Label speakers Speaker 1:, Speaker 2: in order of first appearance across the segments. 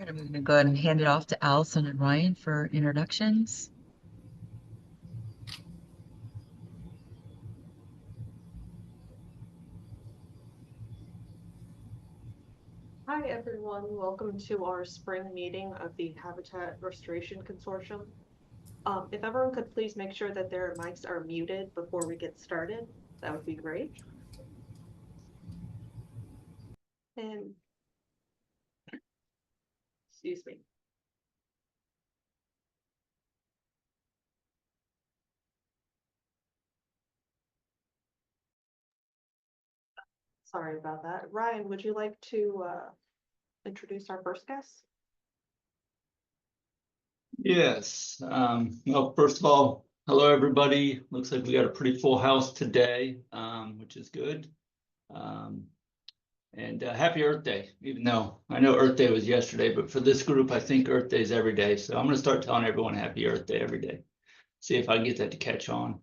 Speaker 1: right, I'm going to go ahead and hand it off to Allison and Ryan for introductions.
Speaker 2: Hi, everyone. Welcome to our spring meeting of the Habitat Restoration Consortium. If everyone could please make sure that their mics are muted before we get started, that would be great. And excuse me. Sorry about that. Ryan, would you like to introduce our first guest?
Speaker 3: Yes. Well, first of all, hello, everybody. Looks like we got a pretty full house today, which is good. And happy Earth Day, even though I know Earth Day was yesterday, but for this group, I think Earth Day is every day. So I'm going to start telling everyone happy Earth Day every day. See if I can get that to catch on.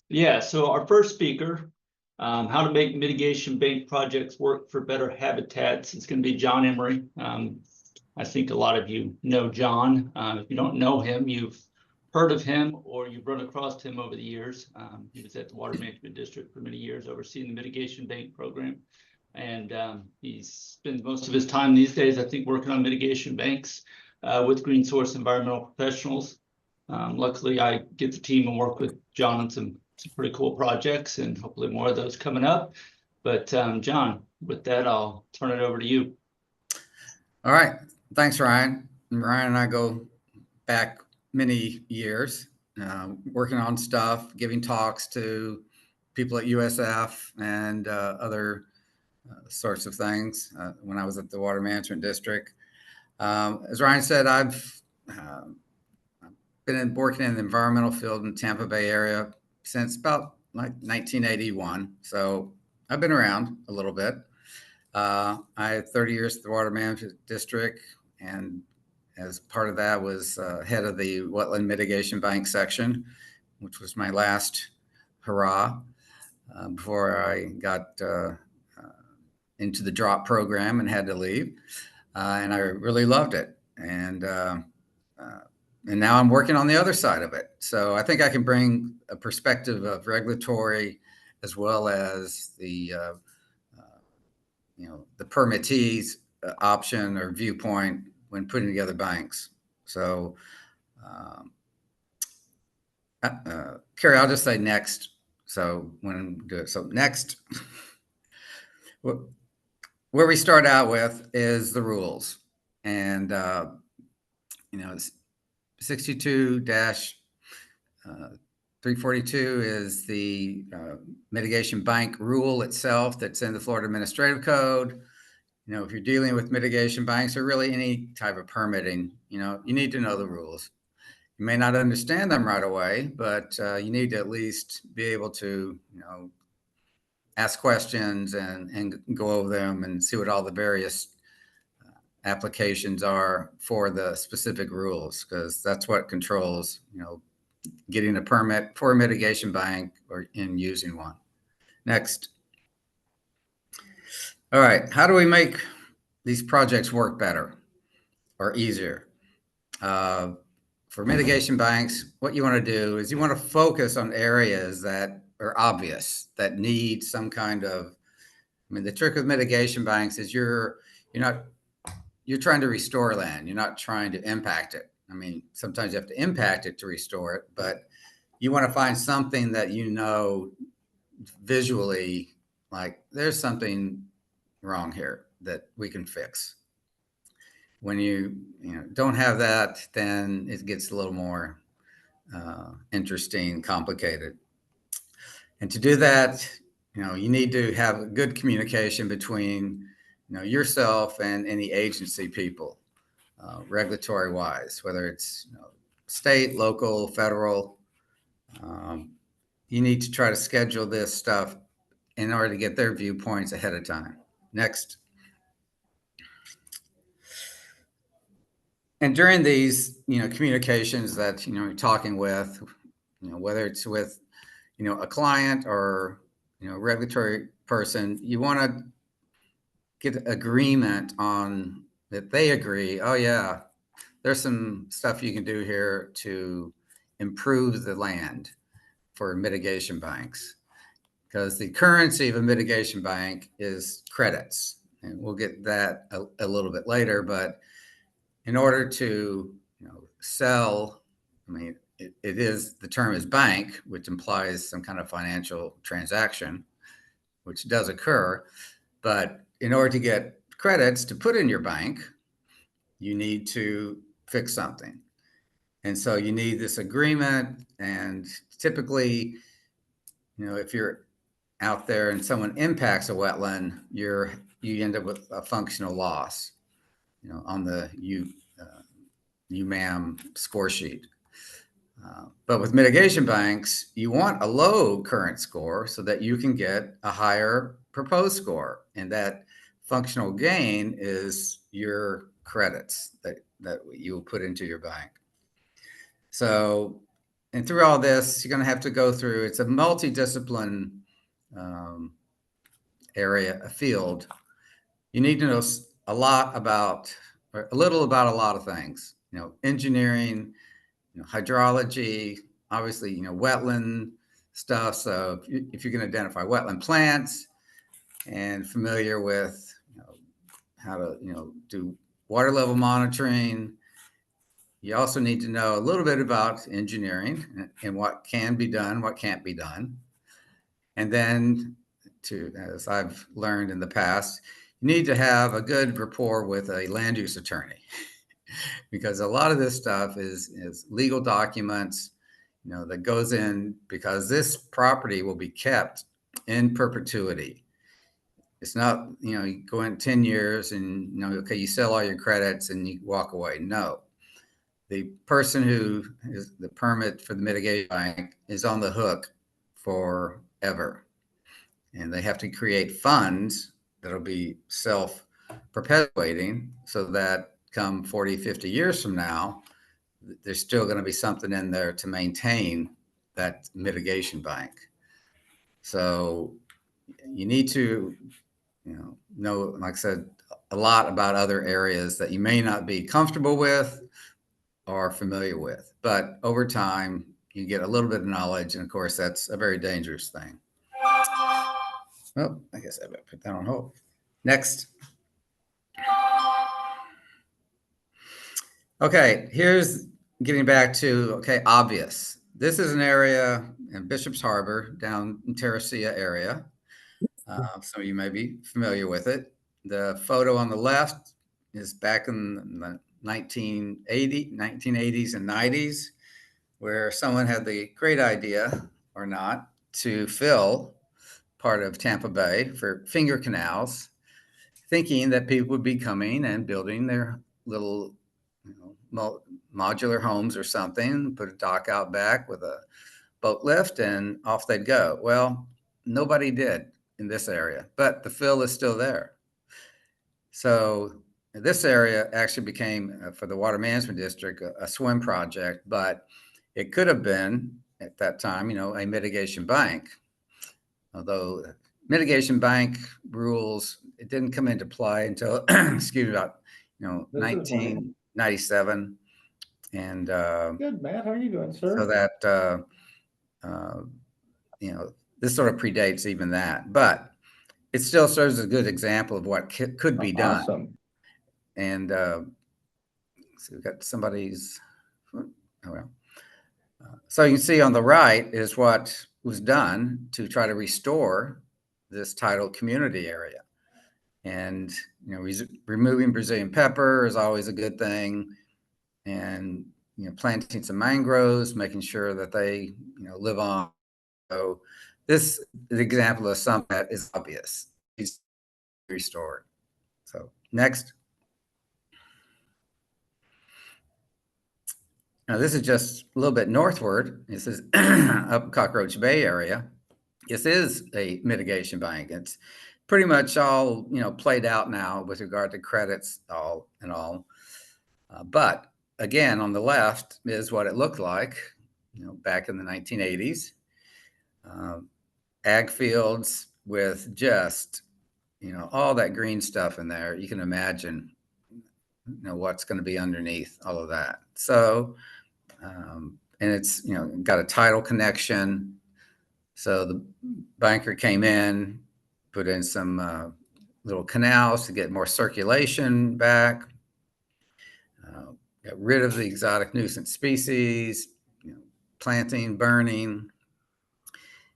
Speaker 3: Yeah, so our first speaker, how to make mitigation bank projects work for better habitats. It's going to be John Emery. I think a lot of you know John. If you don't know him, you've heard of him or you've run across him over the years. He was at the Water Management District for many years, overseeing the mitigation bank program. And he spends most of his time these days, I think, working on mitigation banks with Green Source Environmental Professionals. Luckily, I get the team and work with John on some pretty cool projects, and hopefully more of those coming up. But John, with that, I'll turn it over to you.
Speaker 4: All right. Thanks, Ryan. Ryan and I go back many years, working on stuff, giving talks to people at USF and other sorts of things when I was at the Water Management District. As Ryan said, I've been working in the environmental field in the Tampa Bay area since about like 1981. So I've been around a little bit. I had 30 years at the Water Management District, and as part of that was head of the Wetland Mitigation Bank section, which was my last hurrah before I got into the drop program and had to leave. And I really loved it. And now I'm working on the other side of it. So I think I can bring a perspective of regulatory as well as the the permittees option or viewpoint when putting together banks. So, Carrie, I'll just say next. So when do it. So next, where we start out with is the rules, and it's 62-342 is the mitigation bank rule itself that's in the Florida Administrative Code. If you're dealing with mitigation banks or really any type of permitting, you need to know the rules. You may not understand them right away, but you need to at least be able to, ask questions and go over them and see what all the various applications are for the specific rules, because that's what controls, getting a permit for a mitigation bank or in using one. Next. All right. How do we make these projects work better or easier? For mitigation banks, what you want to do is you want to focus on areas that are obvious, that need some kind of, the trick with mitigation banks is you're trying to restore land. You're not trying to impact it. Sometimes you have to impact it to restore it, but you want to find something that visually, like there's something wrong here that we can fix. When you don't have that, then it gets a little more interesting, complicated. And to do that, you need to have good communication between yourself and any agency people, regulatory wise, whether it's state, local, federal. You need to try to schedule this stuff in order to get their viewpoints ahead of time. Next. And during these, communications that, you're talking with, whether it's with, a client or, regulatory person, you want to get agreement on that they agree, oh yeah, there's some stuff you can do here to improve the land for mitigation banks. Because the currency of a mitigation bank is credits. And we'll get that a little bit later, but in order to sell, I mean, it is, the term is bank, which implies some kind of financial transaction, which does occur. But in order to get credits to put in your bank, you need to fix something. And so you need this agreement. And typically, if you're out there and someone impacts a wetland, you end up with a functional loss, on the UMAM score sheet. But with mitigation banks, you want a low current score so that you can get a higher proposed score. And that functional gain is your credits that you'll put into your bank. So, and through all this, you're going to have to go through, it's a multidiscipline area, a field. You need to know a lot about, or a little about a lot of things, engineering, hydrology, obviously, wetland stuff. So if you're going to identify wetland plants and familiar with, how to, do water level monitoring, you also need to know a little bit about engineering and what can be done, what can't be done. And then, as I've learned in the past, you need to have a good rapport with a land use attorney because a lot of this stuff is legal documents, that goes in because this property will be kept in perpetuity. It's not, you go in 10 years and, okay, you sell all your credits and you walk away. No. The person who is the permit for the mitigation bank is on the hook forever. And they have to create funds that'll be self-perpetuating so that come 40, 50 years from now, there's still going to be something in there to maintain that mitigation bank. So you need to, know, like I said, a lot about other areas that you may not be comfortable with or familiar with. But over time, you get a little bit of knowledge. And of course, that's a very dangerous thing. Well, I guess I better put that on hold. Next. Okay, here's getting back to, okay, obvious. This is an area in Bishop's Harbor down in Terracea area. Some of you may be familiar with it. The photo on the left is back in the 1980s and 90s, where someone had the great idea, or not, to fill part of Tampa Bay for finger canals, thinking that people would be coming and building their little, modular homes or something, put a dock out back with a boat lift and off they'd go. Well, nobody did in this area, but the fill is still there. So this area actually became, for the Water Management District, a swim project, but it could have been at that time, a mitigation bank. Although mitigation bank rules, it didn't come into play until, excuse me, about, 1997. And
Speaker 5: Good, Matt. How are you doing, sir?
Speaker 4: so that, this sort of predates even that, but it still serves as a good example of what could be done.
Speaker 5: Awesome.
Speaker 4: And so we've got somebody's, oh well. So you can see on the right is what was done to try to restore this tidal community area. And, removing Brazilian pepper is always a good thing. And, planting some mangroves, making sure that they, live on. So this is an example of something that is obvious. It's restored. So next. Now this is just a little bit northward. This is up Cockroach Bay area. This is a mitigation bank. It's pretty much all, played out now with regard to credits all in all. But again, on the left is what it looked like, back in the 1980s. Ag fields with just, all that green stuff in there. You can imagine what's going to be underneath all of that. So, and it's, got a tidal connection. So the banker came in, put in some little canals to get more circulation back, got rid of the exotic nuisance species, planting, burning.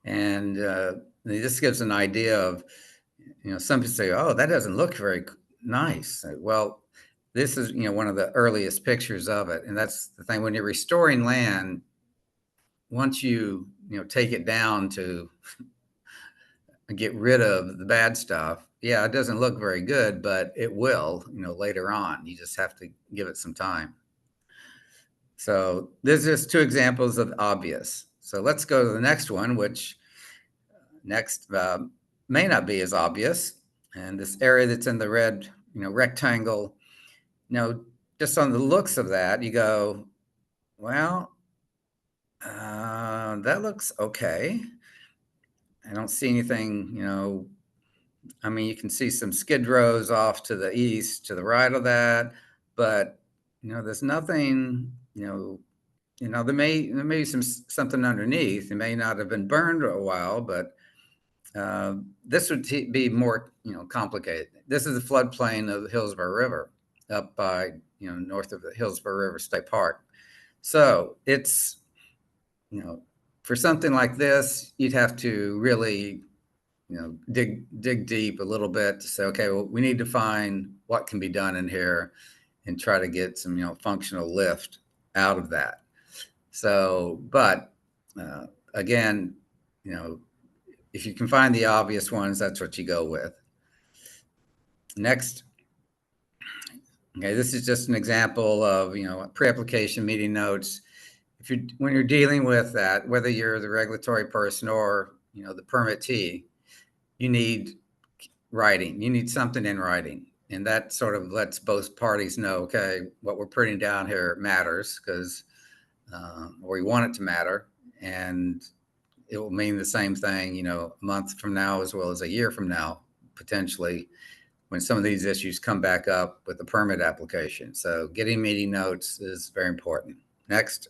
Speaker 4: And this gives an idea of, some people say, oh, that doesn't look very nice. Well, this is, one of the earliest pictures of it. And that's the thing, when you're restoring land, once you, take it down to get rid of the bad stuff, yeah, it doesn't look very good, but it will, later on. You just have to give it some time. So there's just two examples of obvious. So let's go to the next one, which next may not be as obvious. And this area that's in the red, rectangle, just on the looks of that, you go, well, that looks okay. I don't see anything, I mean, you can see some skid rows off to the east, to the right of that, but, there's nothing, there may be something underneath. It may not have been burned a while, but this would be more, complicated. This is the floodplain of the Hillsborough River up by, north of the Hillsborough River State Park. So it's, for something like this, you'd have to really, dig deep a little bit to say, okay, well, we need to find what can be done in here and try to get some, functional lift out of that. So, but again, if you can find the obvious ones, that's what you go with. Next. Okay, this is just an example of, pre-application meeting notes. When you're dealing with that, whether you're the regulatory person or, the permittee, you need writing. You need something in writing. And that sort of lets both parties know, okay, what we're putting down here matters because we want it to matter. And it will mean the same thing, a month from now as well as a year from now, potentially, when some of these issues come back up with the permit application. So getting meeting notes is very important. Next.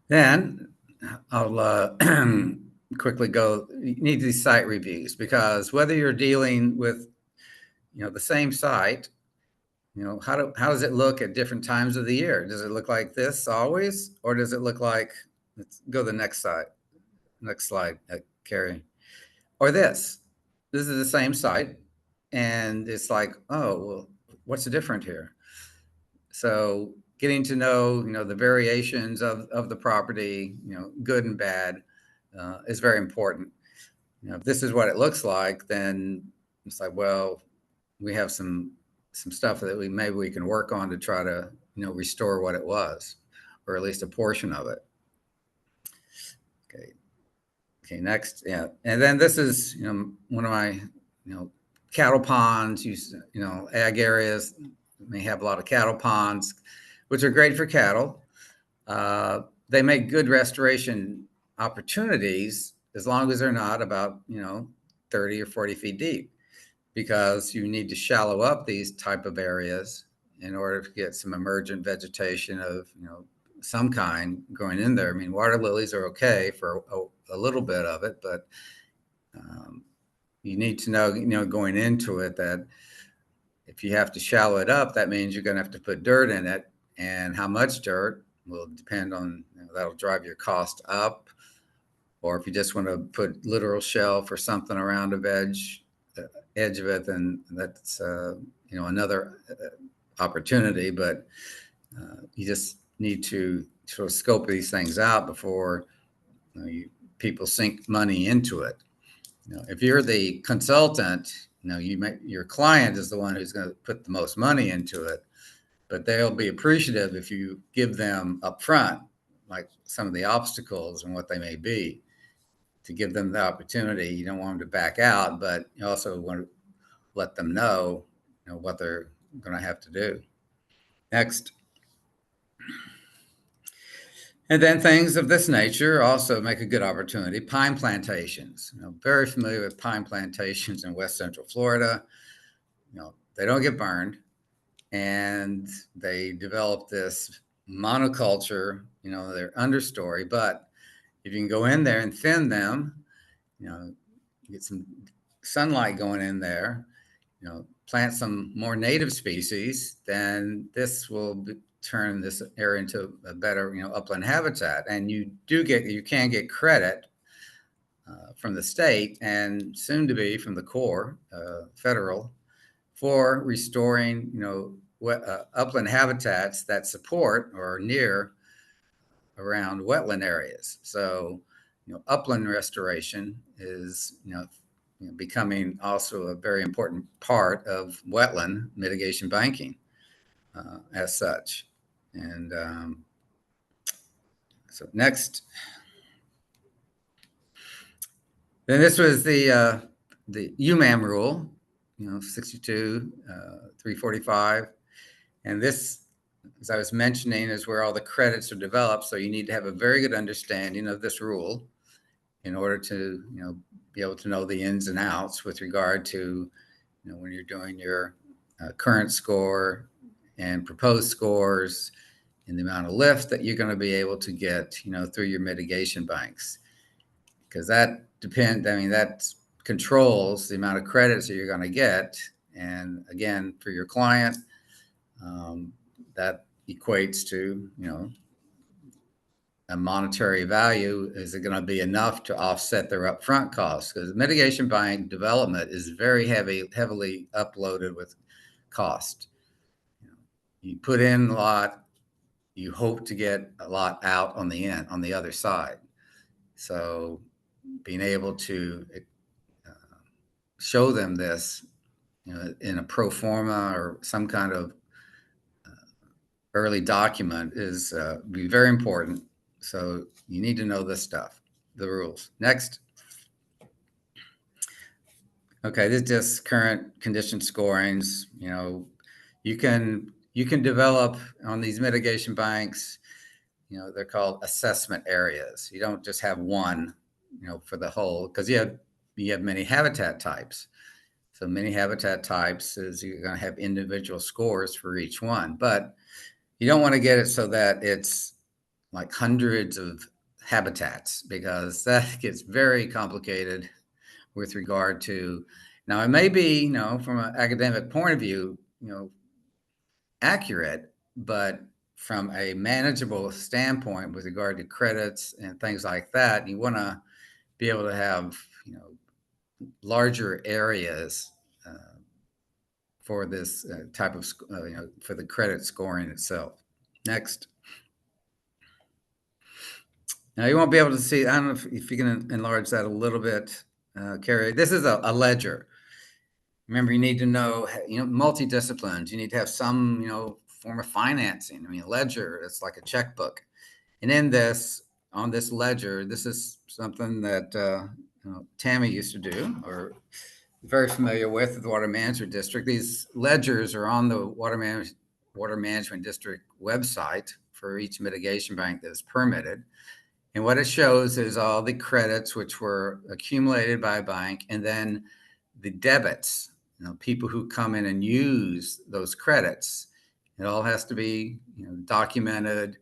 Speaker 4: Then I'll quickly go, you need these site reviews, because whether you're dealing with, the same site, how does it look at different times of the year? Does it look like this always? Or does it look like, let's go to the next slide, Carrie. Or this is the same site. And it's like, oh, well, what's the difference here? So getting to know, the variations of the property, good and bad, is very important. If this is what it looks like, then it's like, well, we have some stuff that maybe we can work on to try to, restore what it was, or at least a portion of it. Okay, next. Yeah. And then this is, one of my, cattle ponds, ag areas may have a lot of cattle ponds, which are great for cattle. They make good restoration opportunities as long as they're not about, 30 or 40 feet deep, because you need to shallow up these type of areas in order to get some emergent vegetation of, some kind going in there. I mean, water lilies are okay for a little bit of it, but you need to know, going into it, that if you have to shallow it up, that means you're going to have to put dirt in it, and how much dirt will depend on, that'll drive your cost up. Or if you just want to put literal shelf or something around the edge of it, then that's, another opportunity. But you just need to sort of scope these things out before people sink money into it. If you're the consultant, your client is the one who's going to put the most money into it, but they'll be appreciative if you give them upfront, like some of the obstacles and what they may be, to give them the opportunity. You don't want them to back out, but you also want to let them know, what they're going to have to do. Next. And then things of this nature also make a good opportunity. Pine plantations, very familiar with pine plantations in West Central Florida. they don't get burned, and they develop this monoculture, their understory. But if you can go in there and thin them, get some sunlight going in there, plant some more native species, then this will turn this area into a better, upland habitat. And you can get credit from the state and soon to be from the Corps, federal, for restoring, upland habitats that support or are near around wetland areas. So, upland restoration is, becoming also a very important part of wetland mitigation banking as such. And so next, then this was the UMAM rule, 62, 345. And this, as I was mentioning, is where all the credits are developed. So you need to have a very good understanding of this rule in order to, be able to know the ins and outs with regard to, when you're doing your current score and proposed scores and the amount of lift that you're going to be able to get, through your mitigation banks. Because that that controls the amount of credits that you're going to get. And again, for your client, that equates to, a monetary value. Is it going to be enough to offset their upfront costs? Because mitigation bank development is very heavily uploaded with cost. You put in a lot, you hope to get a lot out on the other side. So being able to show them this, in a pro forma or some kind of early document is be very important. So you need to know this stuff, the rules. Next. Okay, this is just current condition scorings. You can develop on these mitigation banks, they're called assessment areas. You don't just have one, for the whole, because you have many habitat types. So many habitat types is you're going to have individual scores for each one, but you don't want to get it so that it's like hundreds of habitats, because that gets very complicated with regard to, now it may be, from an academic point of view, accurate, but from a manageable standpoint with regard to credits and things like that, you want to be able to have, larger areas for this type of, for the credit scoring itself. Next. Now you won't be able to see, I don't know if you can enlarge that a little bit, Carrie. This is a ledger. Remember, you need to know, multidisciplines. You need to have some, form of financing. Ledger, it's like a checkbook. And in this, on this ledger, this is something that Tammy used to do, or very familiar with the Water Management District. These ledgers are on the Water Management District website for each mitigation bank that is permitted. And what it shows is all the credits which were accumulated by a bank, and then the debits, people who come in and use those credits. It all has to be, documented,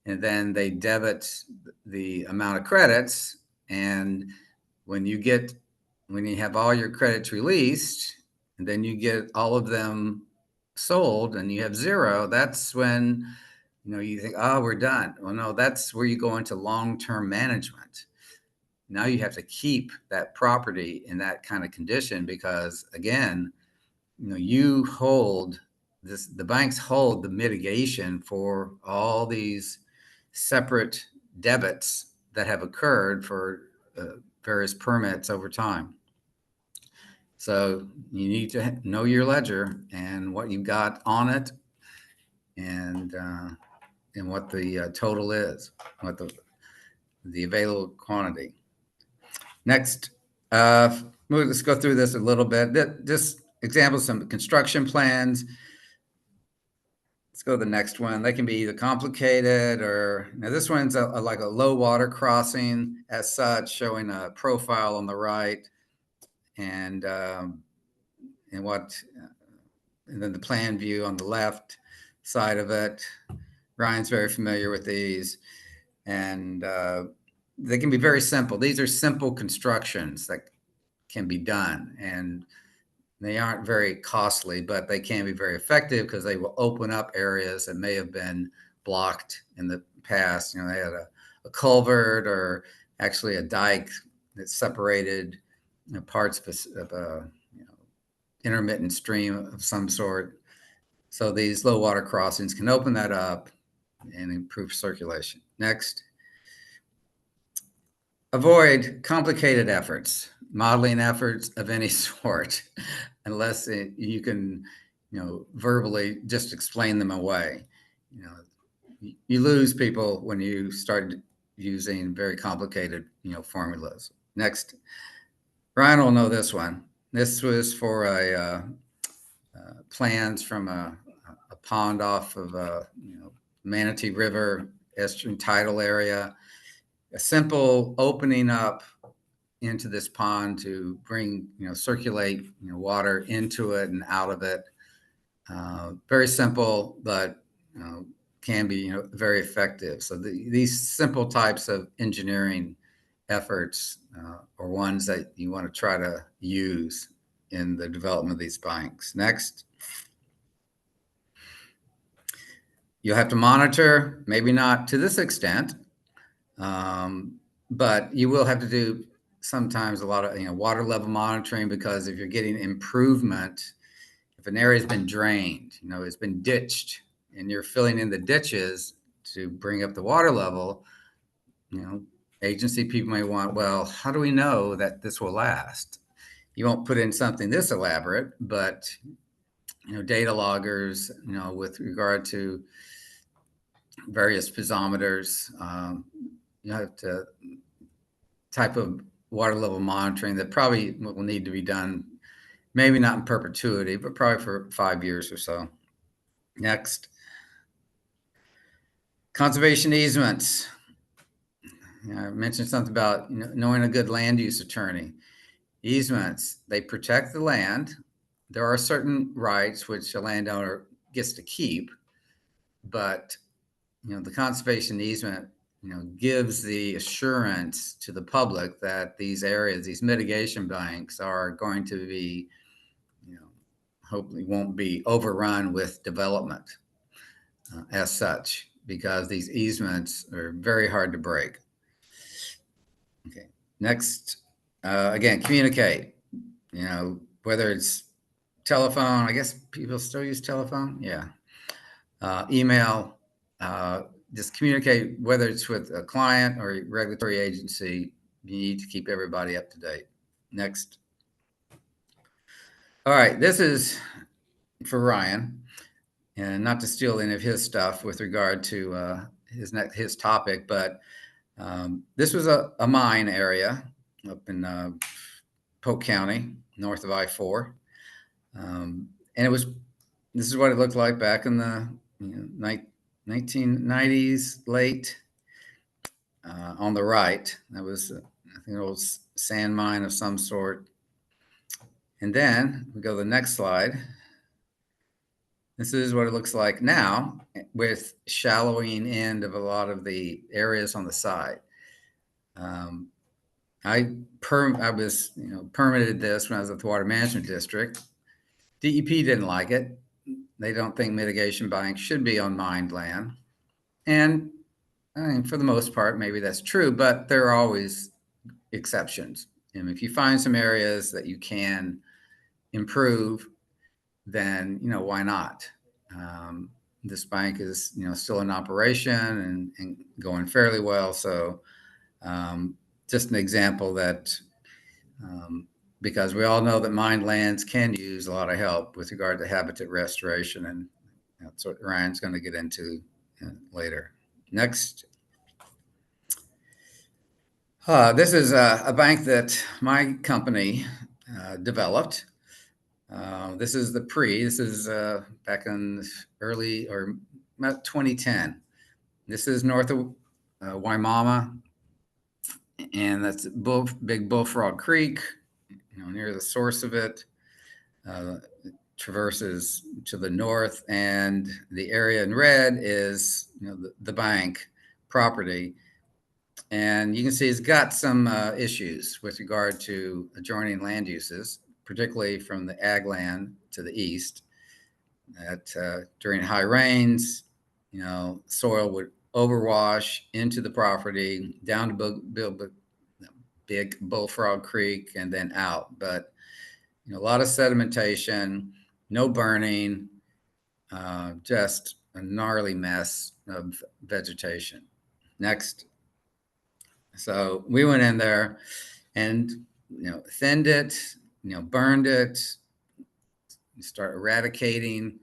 Speaker 4: and then they debit the amount of credits. And when you have all your credits released, and then you get all of them sold and you have zero, that's when, you think, oh, we're done. Well, no, that's where you go into long-term management. Now you have to keep that property in that kind of condition, because again, you hold this, the banks hold the mitigation for all these separate debits that have occurred for various permits over time. So you need to know your ledger and what you've got on it, and what the total is, what the available quantity. Next, let's go through this a little bit. Just examples, some construction plans. Let's go to the next one. They can be either complicated or, now this one's like a low water crossing as such, showing a profile on the right, and what and then the plan view on the left side of it. Ryan's very familiar with these, and they can be very simple. These are simple constructions that can be done, and they aren't very costly, but they can be very effective because they will open up areas that may have been blocked in the past. You know, they had a culvert or actually a dike that separated parts of a intermittent stream of some sort. So these low water crossings can open that up and improve circulation. Next. Avoid complicated efforts, modeling efforts of any sort, unless you can, verbally just explain them away. You lose people when you start using very complicated, formulas. Next, Ryan will know this one. This was for plans from a pond off of Manatee River estuarine tidal area. A simple opening up into this pond to bring, circulate, water into it and out of it. Very simple, but can be, very effective. So these simple types of engineering efforts are ones that you want to try to use in the development of these banks. Next. You'll have to monitor, maybe not to this extent, but you will have to do sometimes a lot of water level monitoring, because if you're getting improvement, if an area has been drained, it's been ditched, and you're filling in the ditches to bring up the water level, agency people may want, well, how do we know that this will last? You won't put in something this elaborate, but data loggers, with regard to various piezometers, you have to type of water level monitoring that probably will need to be done, maybe not in perpetuity, but probably for 5 years or so. Next. Conservation easements. I mentioned something about knowing a good land use attorney. Easements, they protect the land. There are certain rights which a landowner gets to keep, but the conservation easement gives the assurance to the public that these areas, these mitigation banks, are going to be, hopefully won't be overrun with development as such, because these easements are very hard to break. Okay. Next, again, communicate. Whether it's telephone, I guess people still use telephone. Yeah. Email. Just communicate, whether it's with a client or a regulatory agency. You need to keep everybody up to date. Next. All right, this is for Ryan, and not to steal any of his stuff with regard to his topic, but this was a mine area up in Polk County, north of I-4, and this is what it looked like back in the 1990s, late. On the right, that was, I think, an old sand mine of some sort. And then we go to the next slide. This is what it looks like now, with shallowing end of a lot of the areas on the side. I was permitted this when I was at the Water Management District. DEP didn't like it. They don't think mitigation banks should be on mined land. And I mean, for the most part, maybe that's true, but there are always exceptions. And if you find some areas that you can improve, then, why not? This bank is, still in operation and going fairly well. So just an example that, because we all know that mined lands can use a lot of help with regard to habitat restoration. And that's what Ryan's going to get into later. Next. This is a bank that my company developed. This is this is back in early or about 2010. This is north of Waimama, and that's Big Bullfrog Creek, near the source of it. traverses to the north, and the area in red is the bank property. And you can see it's got some issues with regard to adjoining land uses, particularly from the ag land to the east. That during high rains, soil would overwash into the property down to Big Bullfrog Creek and then out. But a lot of sedimentation, no burning, just a gnarly mess of vegetation. Next. So we went in there and thinned it, burned it, start eradicating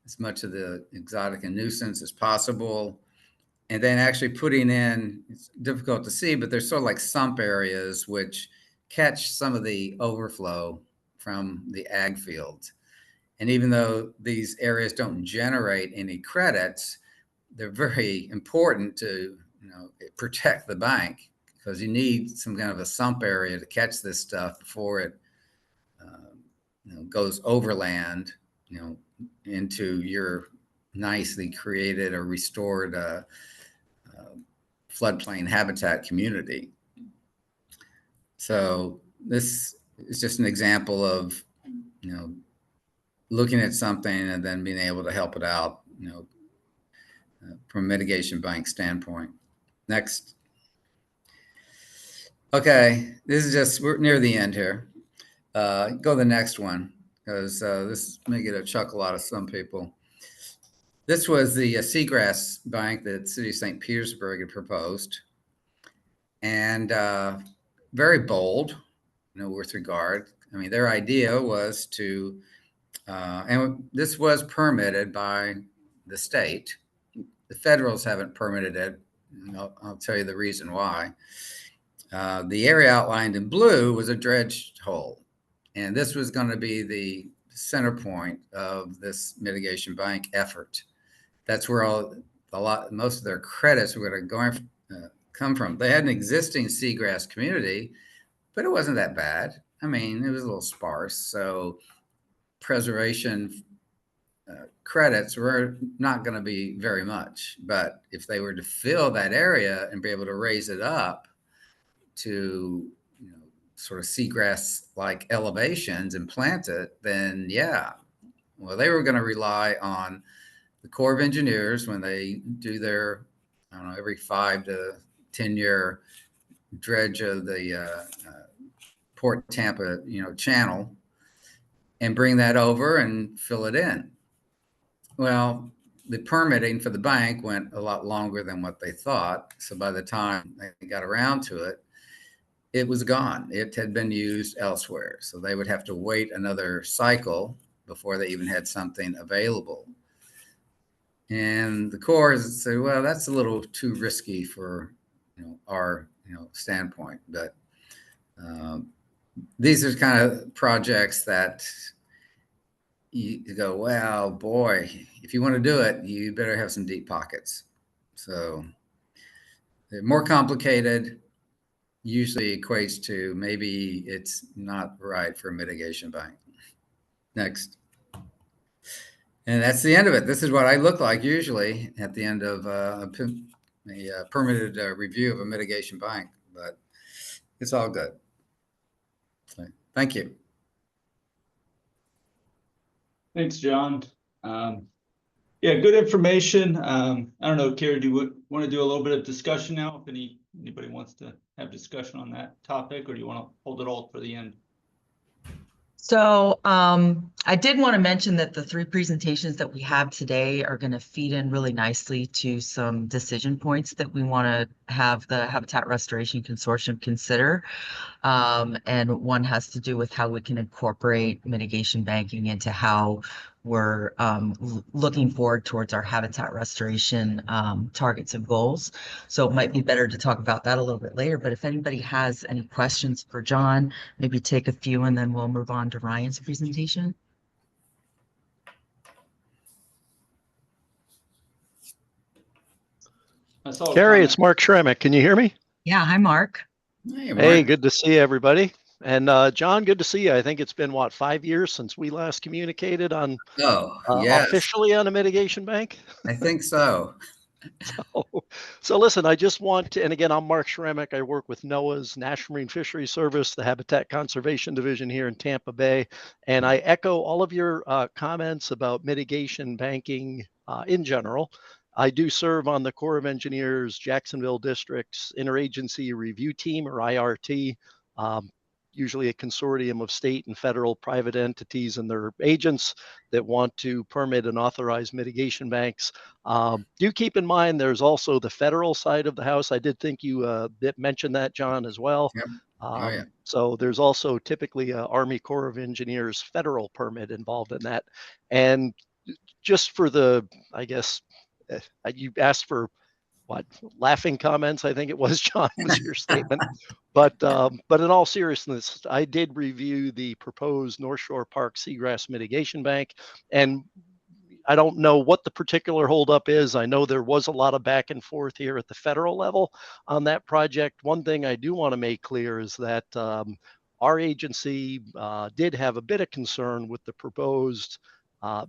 Speaker 4: as much of the exotic and nuisance as possible. And then actually putting in, it's difficult to see, but there's sort of like sump areas which catch some of the overflow from the ag fields. And even though these areas don't generate any credits, they're very important to protect the bank, because you need some kind of a sump area to catch this stuff before it goes overland, into your nicely created or restored floodplain habitat community. So this is just an example of, looking at something and then being able to help it out, from a mitigation bank standpoint. Next. Okay, this is just, we're near the end here. Go to the next one, because this may get a chuckle out of some people. This was the seagrass bank that City of St. Petersburg had proposed, and very bold, with regard. I mean, their idea was to, and this was permitted by the state. The federals haven't permitted it. I'll tell you the reason why. The area outlined in blue was a dredged hole, and this was going to be the center point of this mitigation bank effort. That's where most of their credits were going to come from. They had an existing seagrass community, but it wasn't that bad. I mean, it was a little sparse, so preservation credits were not going to be very much. But if they were to fill that area and be able to raise it up to sort of seagrass-like elevations and plant it, then yeah. Well, they were going to rely on the Corps of Engineers when they do their, every 5 to 10 year dredge of the Port Tampa, channel, and bring that over and fill it in. Well, the permitting for the bank went a lot longer than what they thought. So by the time they got around to it, it was gone. It had been used elsewhere. So they would have to wait another cycle before they even had something available. And the Corps said, well, that's a little too risky for our standpoint. But these are kind of projects that you go, well, boy, if you want to do it, you better have some deep pockets. So they're more complicated, usually equates to maybe it's not right for a mitigation bank. Next. And that's the end of it. This is what I look like usually at the end of a permitted review of a mitigation bank, but it's all good. So, thank you.
Speaker 3: Thanks, John. Yeah, good information. I don't know, Carrie, do you want to do a little bit of discussion now? If anybody wants to have discussion on that topic, or do you want to hold it all for the end?
Speaker 1: So I did want to mention that the 3 presentations that we have today are going to feed in really nicely to some decision points that we want to have the Habitat Restoration Consortium consider. And one has to do with how we can incorporate mitigation banking into how we're looking forward towards our habitat restoration targets and goals. So it might be better to talk about that a little bit later. But if anybody has any questions for John, maybe take a few and then we'll move on to Ryan's presentation.
Speaker 6: Carrie, it's Mark Schremek. Can you hear me?
Speaker 1: Yeah, hi, Mark.
Speaker 4: Hey,
Speaker 6: Hey, good to see everybody. And John, good to see you. I think it's been, what, 5 years since we last communicated on
Speaker 4: Oh, yes,
Speaker 6: officially on a mitigation bank?
Speaker 4: I think so.
Speaker 6: So listen, I just want to, and again, I'm Mark Shremick. I work with NOAA's National Marine Fisheries Service, the Habitat Conservation Division here in Tampa Bay. And I echo all of your comments about mitigation banking in general. I do serve on the Corps of Engineers Jacksonville District's Interagency Review Team, or IRT. Usually a consortium of state and federal private entities and their agents that want to permit and authorize mitigation banks. Do keep in mind there's also the federal side of the house. I did think you mentioned that, John, as well.
Speaker 4: Yep. Oh, yeah.
Speaker 6: So there's also typically a Army Corps of Engineers federal permit involved in that. And just for the, I guess, you asked for what, laughing comments, I think it was, John, was your statement. But in all seriousness, I did review the proposed North Shore Park Seagrass Mitigation Bank, and I don't know what the particular holdup is. I know there was a lot of back and forth here at the federal level on that project. One thing I do want to make clear is that our agency did have a bit of concern with the proposed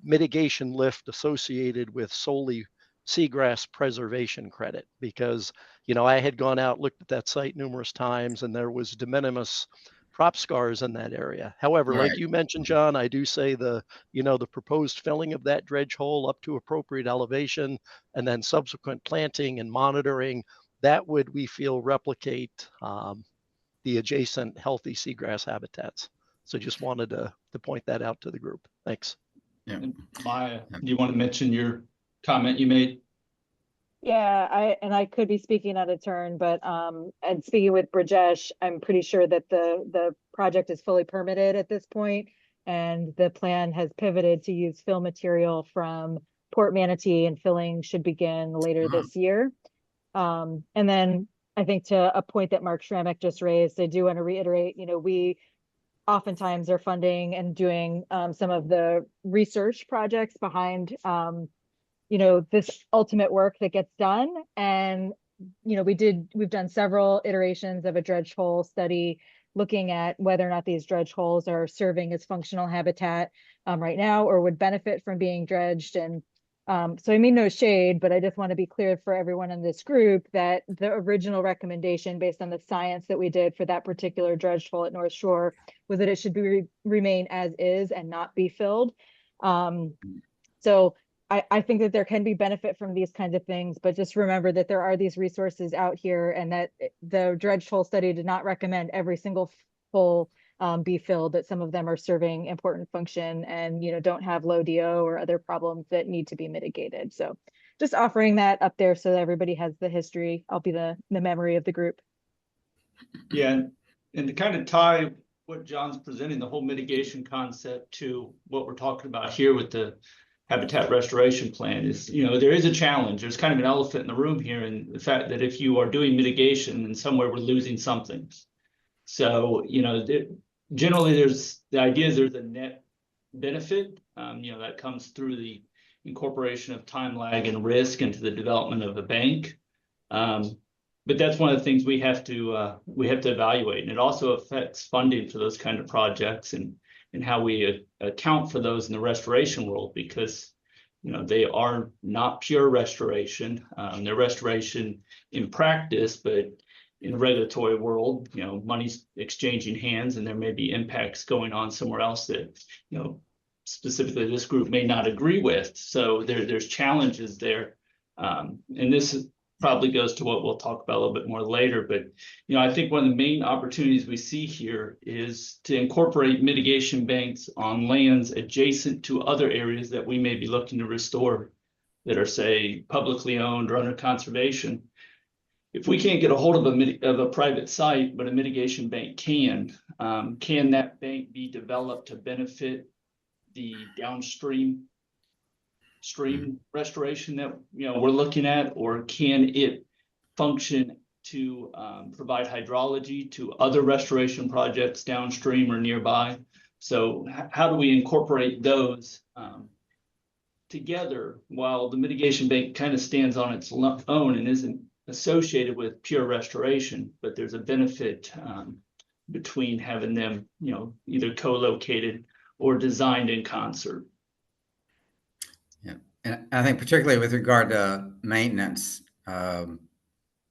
Speaker 6: mitigation lift associated with solely seagrass preservation credit, because I had gone out, looked at that site numerous times, and there was de minimis crop scars in that area. However, like
Speaker 4: Right.
Speaker 6: you mentioned, John, I do say the proposed filling of that dredge hole up to appropriate elevation and then subsequent planting and monitoring, that would, we feel, replicate the adjacent healthy seagrass habitats. So just wanted to point that out to the group. Thanks.
Speaker 4: Yeah.
Speaker 3: Maya, do you want to mention your comment you made?
Speaker 7: Yeah, I could be speaking out of turn, but and speaking with Brajesh, I'm pretty sure that the project is fully permitted at this point, and the plan has pivoted to use fill material from Port Manatee, and filling should begin later this year. And then I think to a point that Mark Shramick just raised, I do want to reiterate, we oftentimes are funding and doing some of the research projects behind this ultimate work that gets done. And we've done several iterations of a dredge hole study looking at whether or not these dredge holes are serving as functional habitat right now or would benefit from being dredged. And so I mean no shade, but I just want to be clear for everyone in this group that the original recommendation based on the science that we did for that particular dredge hole at North Shore was that it should be remain as is and not be filled. So I think that there can be benefit from these kinds of things, but just remember that there are these resources out here, and that the dredge hole study did not recommend every single hole be filled, that some of them are serving important function and don't have low DO or other problems that need to be mitigated. So just offering that up there so that everybody has the history. I'll be the memory of the group.
Speaker 3: Yeah, and to kind of tie what John's presenting, the whole mitigation concept, to what we're talking about here with the habitat restoration plan is, there is a challenge. There's kind of an elephant in the room here, and the fact that if you are doing mitigation and somewhere we're losing something. So, generally there's the idea is there's a net benefit, that comes through the incorporation of time lag and risk into the development of a bank. But that's one of the things we have to evaluate, and it also affects funding for those kind of projects and how we account for those in the restoration world, because they are not pure restoration. They're restoration in practice, but in the regulatory world, money's exchanging hands, and there may be impacts going on somewhere else that specifically this group may not agree with. So there's challenges there, and this probably goes to what we'll talk about a little bit more later. But I think one of the main opportunities we see here is to incorporate mitigation banks on lands adjacent to other areas that we may be looking to restore that are, say, publicly owned or under conservation. If we can't get a hold of a private site, but a mitigation bank can that bank be developed to benefit the downstream restoration that we're looking at, or can it function to provide hydrology to other restoration projects downstream or nearby? So how do we incorporate those together, while the mitigation bank kind of stands on its own and isn't associated with pure restoration, but there's a benefit between having them, either co-located or designed in concert.
Speaker 4: Yeah, and I think particularly with regard to maintenance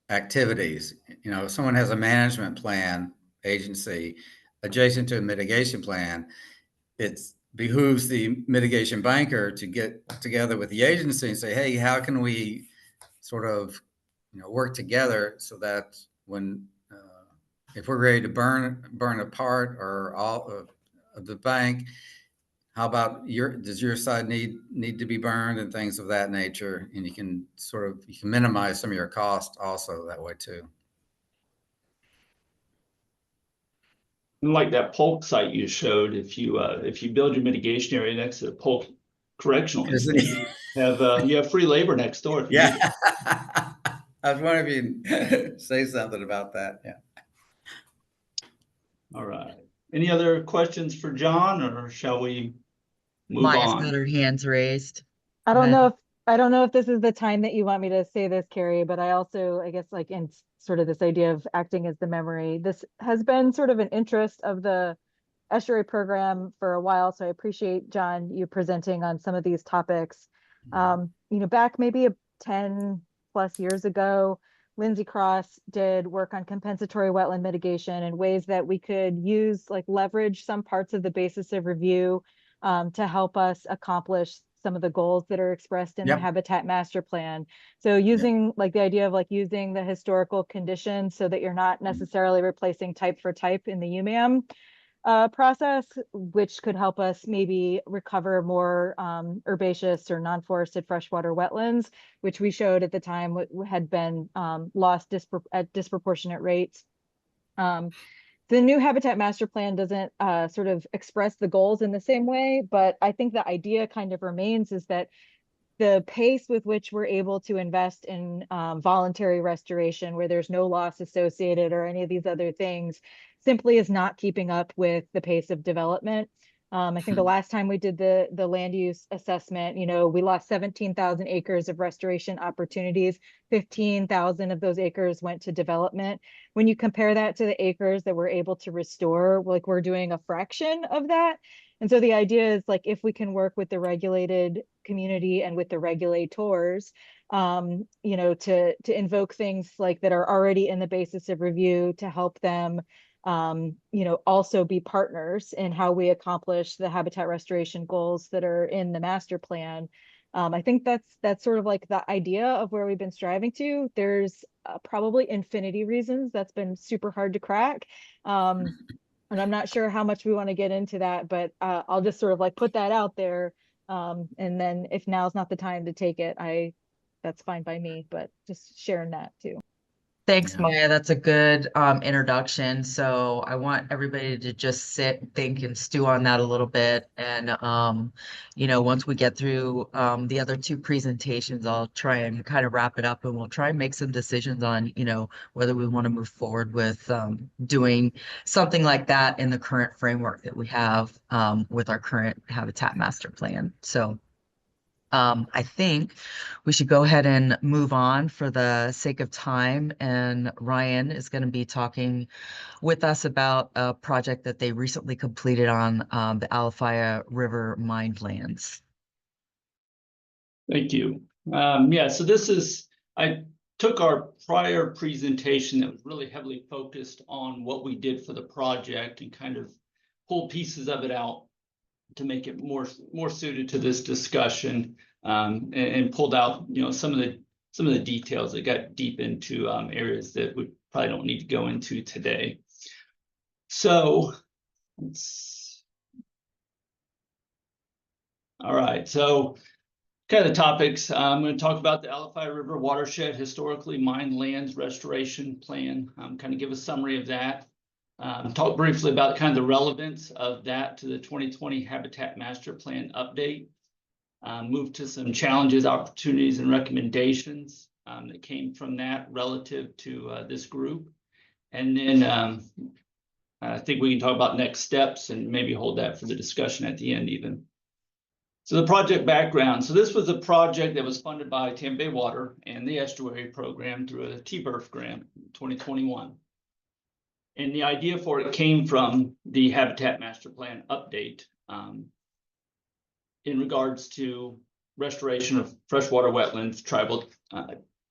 Speaker 4: activities, if someone has a management plan agency adjacent to a mitigation plan, it behooves the mitigation banker to get together with the agency and say, hey, how can we sort of work together so that when if we're ready to burn a part or all of the bank, how about does your side need to be burned and things of that nature? And you can minimize some of your costs also that way too.
Speaker 3: And like that Polk site you showed, if you build your mitigation area next to the Polk Correctional Institute, you have free labor next door.
Speaker 4: Yeah. I was wondering if you'd say something about that. Yeah.
Speaker 3: All right. Any other questions for John, or shall we move
Speaker 1: Maya's
Speaker 3: on?
Speaker 1: got her hands raised.
Speaker 7: I
Speaker 1: Go
Speaker 7: don't
Speaker 1: ahead.
Speaker 7: know if this is the time that you want me to say this, Carrie, but I also, I guess, like in sort of this idea of acting as the memory, this has been sort of an interest of the estuary program for a while. So I appreciate, John, you presenting on some of these topics. Back maybe 10 plus years ago, Lindsay Cross did work on compensatory wetland mitigation and ways that we could use, like leverage some parts of the basis of review to help us accomplish some of the goals that are expressed in the Habitat Master Plan. So using like the idea of like using the historical conditions so that you're not necessarily replacing type for type in the UMAM process, which could help us maybe recover more herbaceous or non-forested freshwater wetlands, which we showed at the time had been lost at disproportionate rates. The new Habitat Master Plan doesn't sort of express the goals in the same way, but I think the idea kind of remains is that the pace with which we're able to invest in voluntary restoration where there's no loss associated or any of these other things simply is not keeping up with the pace of development. I think the last time we did the land use assessment, we lost 17,000 acres of restoration opportunities. 15,000 of those acres went to development. When you compare that to the acres that we're able to restore, like we're doing a fraction of that. And so the idea is like, if we can work with the regulated community and with the regulators, to invoke things like that are already in the basis of review to help them, also be partners in how we accomplish the habitat restoration goals that are in the master plan. I think that's sort of like the idea of where we've been striving to. There's probably infinity reasons that's been super hard to crack. And I'm not sure how much we want to get into that, but I'll just sort of like put that out there. And then if now's not the time to take it, that's fine by me, but just sharing that too.
Speaker 1: Thanks, Maya. That's a good introduction. So I want everybody to just sit, think, and stew on that a little bit. And once we get through the other two presentations, I'll try and kind of wrap it up, and we'll try and make some decisions on, whether we want to move forward with doing something like that in the current framework that we have with our current Habitat Master Plan. So I think we should go ahead and move on for the sake of time. And Ryan is going to be talking with us about a project that they recently completed on the Alafaya River mined lands.
Speaker 3: Thank you. So I took our prior presentation that was really heavily focused on what we did for the project and kind of pulled pieces of it out to make it more suited to this discussion, and pulled out some of the details that got deep into areas that we probably don't need to go into today. So all right, so kind of the topics. I'm going to talk about the Alafaya River Watershed Historically Mined Lands Restoration Plan, kind of give a summary of that. Talk briefly about kind of the relevance of that to the 2020 Habitat Master Plan update. Move to some challenges, opportunities, and recommendations that came from that relative to this group. And then I think we can talk about next steps and maybe hold that for the discussion at the end even. So the project background. So this was a project that was funded by Tampa Bay Water and the Estuary Program through a T-BIRF grant in 2021. And the idea for it came from the Habitat Master Plan update in regards to restoration of freshwater wetlands, tribal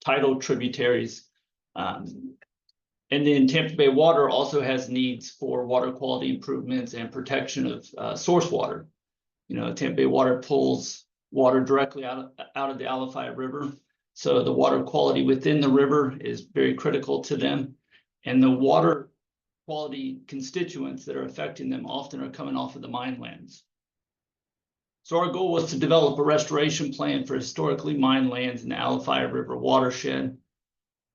Speaker 3: tidal tributaries. And then Tampa Bay Water also has needs for water quality improvements and protection of source water. You know, Tampa Bay Water pulls water directly out of the Alafaya River. So the water quality within the river is very critical to them. And the water quality constituents that are affecting them often are coming off of the mine lands. So our goal was to develop a restoration plan for historically mined lands in the Alafaya River watershed,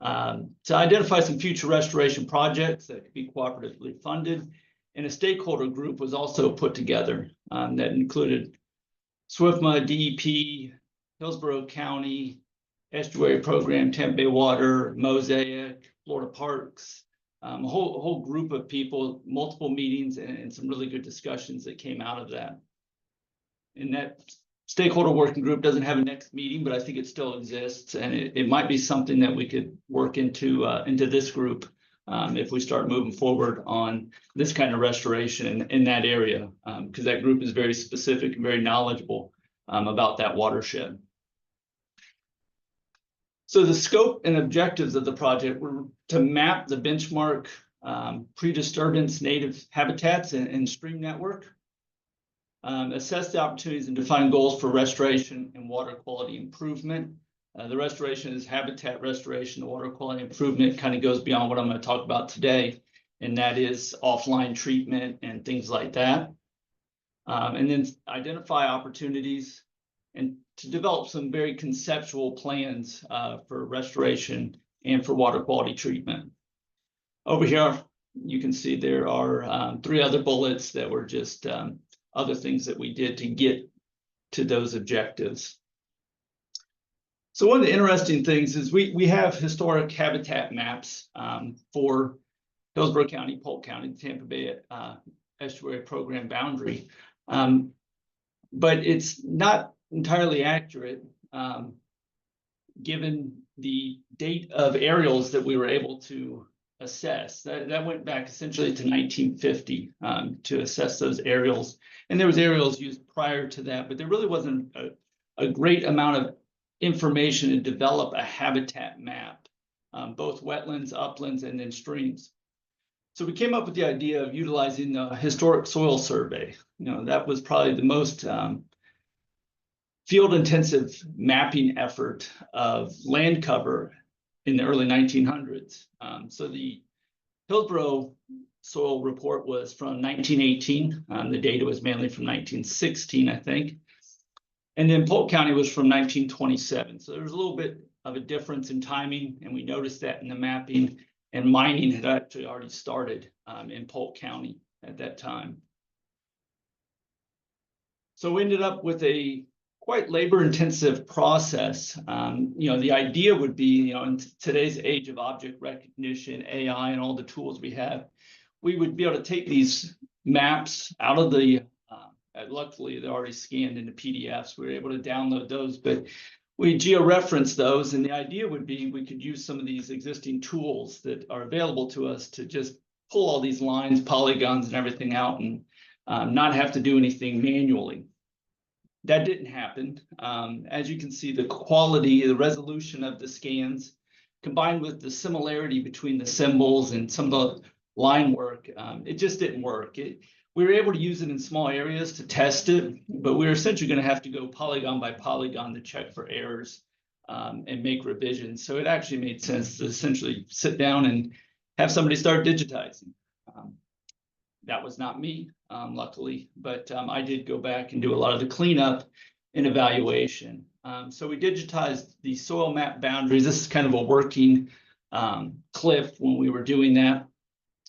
Speaker 3: to identify some future restoration projects that could be cooperatively funded. And a stakeholder group was also put together that included SWIFMA, DEP, Hillsborough County, Estuary Program, Tampa Bay Water, Mosaic, Florida Parks, a whole group of people, multiple meetings, and some really good discussions that came out of that. And that stakeholder working group doesn't have a next meeting, but I think it still exists, and it might be something that we could work into this group if we start moving forward on this kind of restoration in that area, because that group is very specific and very knowledgeable about that watershed. So the scope and objectives of the project were to map the benchmark pre-disturbance native habitats and stream network, assess the opportunities and define goals for restoration and water quality improvement. The restoration is habitat restoration. The water quality improvement kind of goes beyond what I'm going to talk about today, and that is offline treatment and things like that. And then identify opportunities and to develop some very conceptual plans for restoration and for water quality treatment. Over here, you can see there are 3 other bullets that were just other things that we did to get to those objectives. So one of the interesting things is we have historic habitat maps for Hillsborough County, Polk County, Tampa Bay Estuary Program boundary, but it's not entirely accurate given the date of aerials that we were able to assess. That went back essentially to 1950 to assess those aerials. And there was aerials used prior to that, but there really wasn't a great amount of information to develop a habitat map, both wetlands, uplands, and then streams. So we came up with the idea of utilizing the historic soil survey. You know, that was probably the most field-intensive mapping effort of land cover in the early 1900s. So the Hillsborough soil report was from 1918. The data was mainly from 1916, I think. And then Polk County was from 1927. So there was a little bit of a difference in timing, and we noticed that in the mapping, and mining had actually already started in Polk County at that time. So we ended up with a quite labor-intensive process. You know, the idea would be, you know, in today's age of object recognition, AI, and all the tools we have, we would be able to take these maps out of the, luckily they're already scanned into PDFs. We were able to download those, but we georeference those. And the idea would be we could use some of these existing tools that are available to us to just pull all these lines, polygons, and everything out, and not have to do anything manually. That didn't happen. As you can see, the quality, the resolution of the scans, combined with the similarity between the symbols and some of the line work, it just didn't work. We were able to use it in small areas to test it, but we were essentially going to have to go polygon by polygon to check for errors and make revisions. So it actually made sense to essentially sit down and have somebody start digitizing. That was not me, luckily, but I did go back and do a lot of the cleanup and evaluation. So we digitized the soil map boundaries. This is kind of a working clip when we were doing that.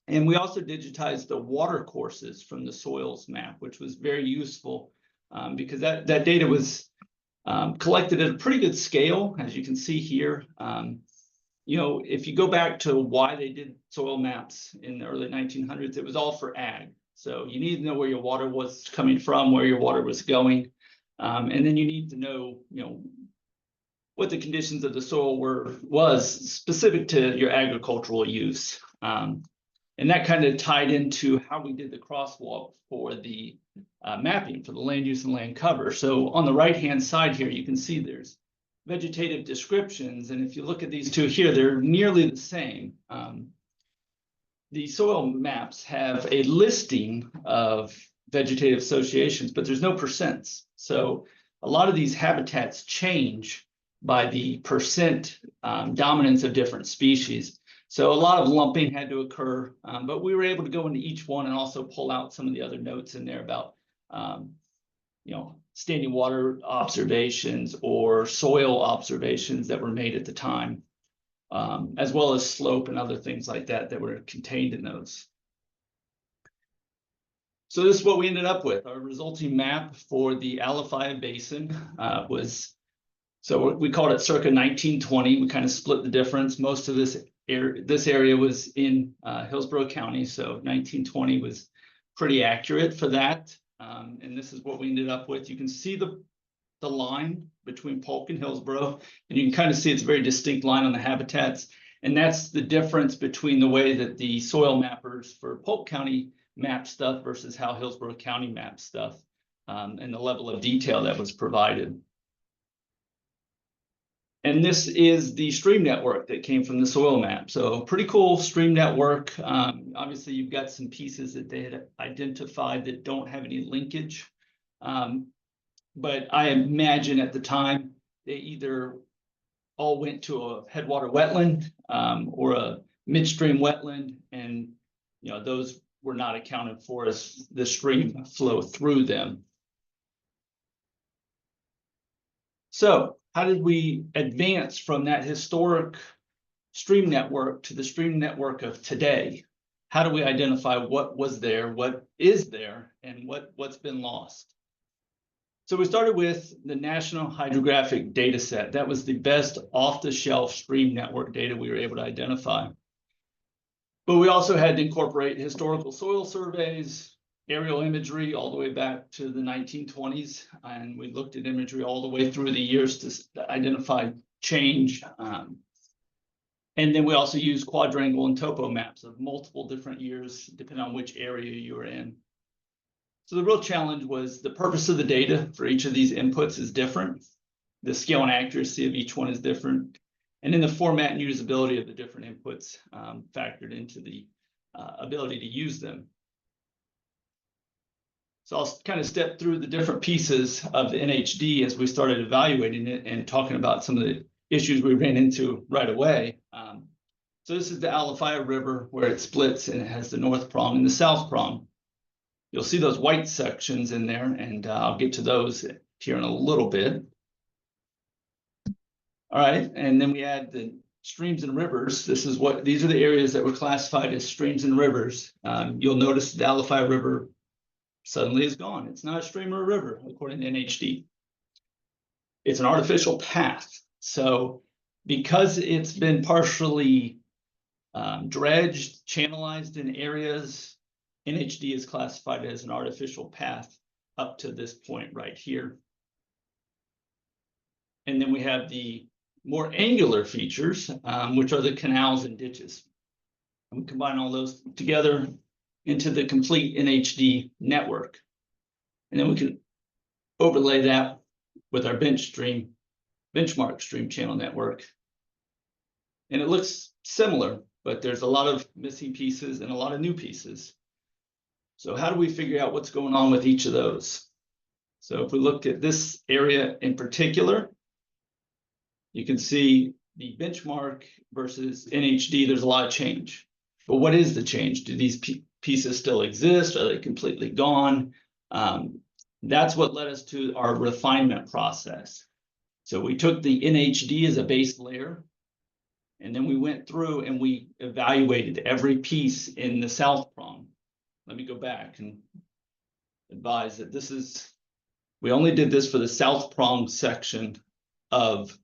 Speaker 3: And we also digitized the water courses from the soils map, which was very useful because that data was collected at a pretty good scale, as you can see here. You know, if you go back to why they did soil maps in the early 1900s, it was all for ag. So you need to know where your water was coming from, where your water was going. And then you need to know, you know, what the conditions of the soil was specific to your agricultural use. And that kind of tied into how we did the crosswalk for the mapping for the land use and land cover. So on the right-hand side here, you can see there's vegetative descriptions. And if you look at these two here, they're nearly the same. The soil maps have a listing of vegetative associations, but there's no percents. So a lot of these habitats change by the percent dominance of different species. So a lot of lumping had to occur, but we were able to go into each one and also pull out some of the other notes in there about, standing water observations or soil observations that were made at the time, as well as slope and other things like that that were contained in those. So this is what we ended up with. Our resulting map for the Alafaya Basin so we called it circa 1920. We kind of split the difference. Most of this area was in Hillsborough County, so 1920 was pretty accurate for that. And this is what we ended up with. You can see the line between Polk and Hillsborough, and you can kind of see it's a very distinct line on the habitats. And that's the difference between the way that the soil mappers for Polk County map stuff versus how Hillsborough County maps stuff, and the level of detail that was provided. And this is the stream network that came from the soil map. So pretty cool stream network. Obviously, you've got some pieces that they had identified that don't have any linkage. But I imagine at the time, they either all went to a headwater wetland or a midstream wetland. And those were not accounted for as the stream flow through them. So how did we advance from that historic stream network to the stream network of today? How do we identify what was there, what is there, and what's been lost? So we started with the National Hydrographic Data Set. That was the best off-the-shelf stream network data we were able to identify. But we also had to incorporate historical soil surveys, aerial imagery all the way back to the 1920s. And we looked at imagery all the way through the years to identify change. And then we also used quadrangle and topo maps of multiple different years, depending on which area you were in. So the real challenge was the purpose of the data for each of these inputs is different. The scale and accuracy of each one is different. And then the format and usability of the different inputs factored into the ability to use them. So I'll kind of step through the different pieces of the NHD as we started evaluating it and talking about some of the issues we ran into right away. So this is the Alafaya River where it splits and it has the north prong and the south prong. You'll see those white sections in there, and I'll get to those here in a little bit. All right, and then we add the streams and rivers. These are the areas that were classified as streams and rivers. You'll notice the Alafaya River suddenly is gone. It's not a stream or a river, according to NHD. It's an artificial path. So because it's been partially dredged, channelized in areas, NHD is classified as an artificial path up to this point right here. And then we have the more angular features, which are the canals and ditches. And we combine all those together into the complete NHD network. And then we can overlay that with our benchmark stream channel network. And it looks similar, but there's a lot of missing pieces and a lot of new pieces. So how do we figure out what's going on with each of those? So if we look at this area in particular, you can see the benchmark versus NHD, there's a lot of change. But what is the change? Do these pieces still exist? Are they completely gone? That's what led us to our refinement process. So we took the NHD as a base layer, and then we went through and we evaluated every piece in the south prong. Let me go back and advise that we only did this for the south prong section of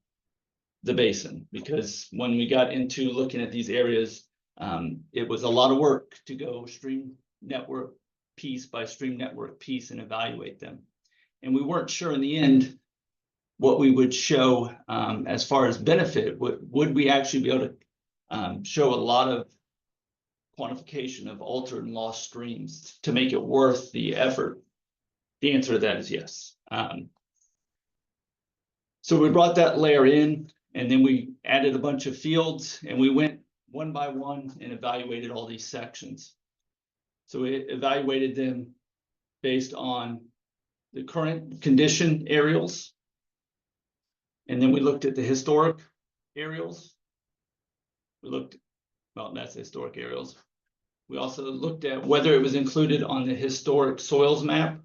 Speaker 3: the basin, because when we got into looking at these areas, it was a lot of work to go stream network piece by stream network piece and evaluate them. And we weren't sure in the end what we would show as far as benefit. Would we actually be able to show a lot of quantification of altered and lost streams to make it worth the effort? The answer to that is yes. So we brought that layer in, and then we added a bunch of fields, and we went one by one and evaluated all these sections. So we evaluated them based on the current condition aerials. And then we looked at the historic aerials. Well, that's historic aerials. We also looked at whether it was included on the historic soils map.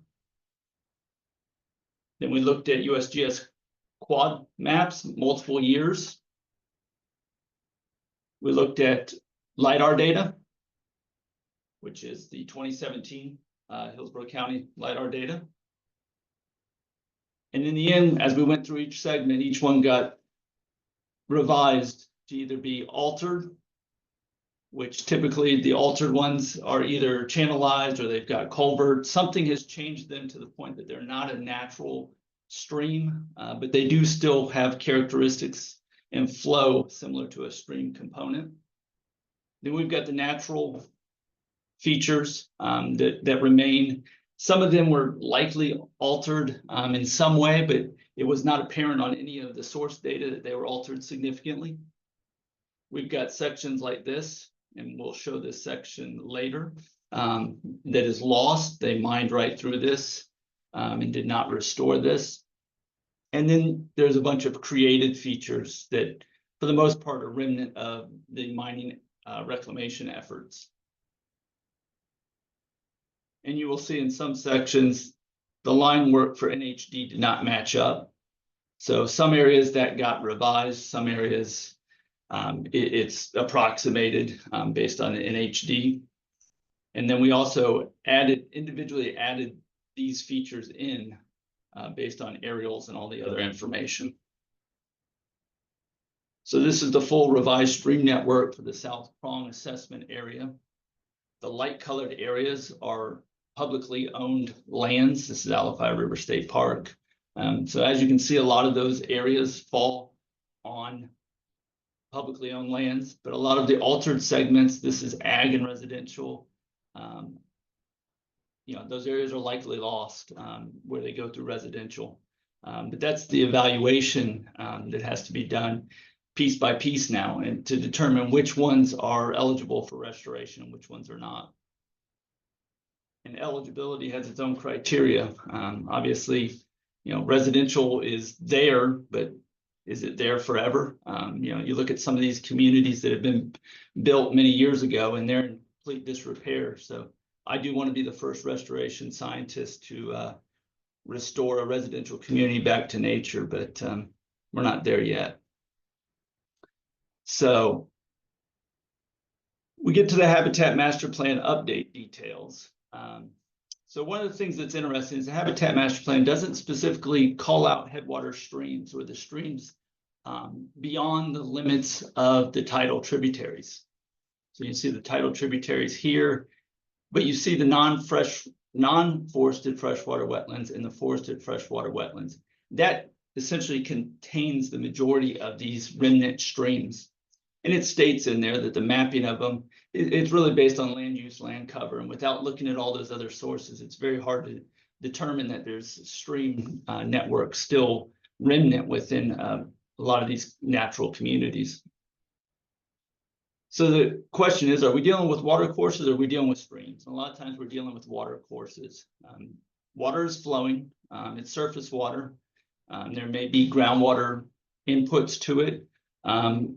Speaker 3: Then we looked at USGS quad maps, multiple years. We looked at LiDAR data, which is the 2017 Hillsborough County LiDAR data. And in the end, as we went through each segment, each one got revised to either be altered, which typically the altered ones are either channelized or they've got culvert. Something has changed them to the point that they're not a natural stream, but they do still have characteristics and flow similar to a stream component. Then we've got the natural features that remain. Some of them were likely altered in some way, but it was not apparent on any of the source data that they were altered significantly. We've got sections like this, and we'll show this section later, that is lost. They mined right through this and did not restore this. And then there's a bunch of created features that, for the most part, are remnant of the mining reclamation efforts. And you will see in some sections, the line work for NHD did not match up. So some areas that got revised, some areas it's approximated based on the NHD. And then we also individually added these features in based on aerials and all the other information. So this is the full revised stream network for the South Prong assessment area. The light colored areas are publicly owned lands. This is Alafia River State Park. So as you can see, a lot of those areas fall on publicly owned lands, but a lot of the altered segments, this is ag and residential. Those areas are likely lost where they go through residential. But that's the evaluation that has to be done piece by piece now, and to determine which ones are eligible for restoration and which ones are not. And eligibility has its own criteria. Obviously, residential is there, but is it there forever? You look at some of these communities that have been built many years ago and they're in complete disrepair. So I do want to be the first restoration scientist to restore a residential community back to nature, but we're not there yet. So we get to the Habitat Master Plan update details. So one of the things that's interesting is the Habitat Master Plan doesn't specifically call out headwater streams or the streams beyond the limits of the tidal tributaries. So you see the tidal tributaries here, but you see the non-forested freshwater wetlands and the forested freshwater wetlands. That essentially contains the majority of these remnant streams. And it states in there that the mapping of them, it's really based on land use, land cover. And without looking at all those other sources, it's very hard to determine that there's stream networks still remnant within a lot of these natural communities. So the question is, are we dealing with water courses or are we dealing with streams? And a lot of times we're dealing with water courses. Water is flowing, it's surface water. There may be groundwater inputs to it.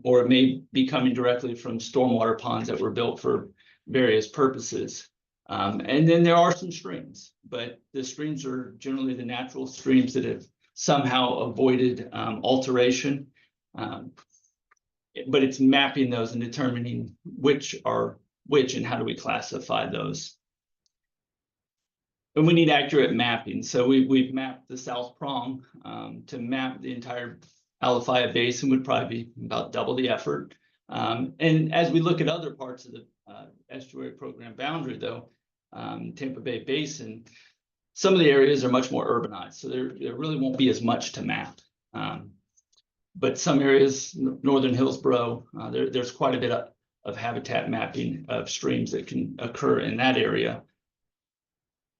Speaker 3: Or it may be coming directly from stormwater ponds that were built for various purposes. And then there are some streams, but the streams are generally the natural streams that have somehow avoided alteration. But it's mapping those and determining which are which and how do we classify those. And we need accurate mapping. So we've mapped the South Prong to map the entire Alafia Basin would probably be about double the effort. And as we look at other parts of the estuary program boundary, though, Tampa Bay Basin, some of the areas are much more urbanized, so there really won't be as much to map. But some areas, northern Hillsborough, there's quite a bit of habitat mapping of streams that can occur in that area.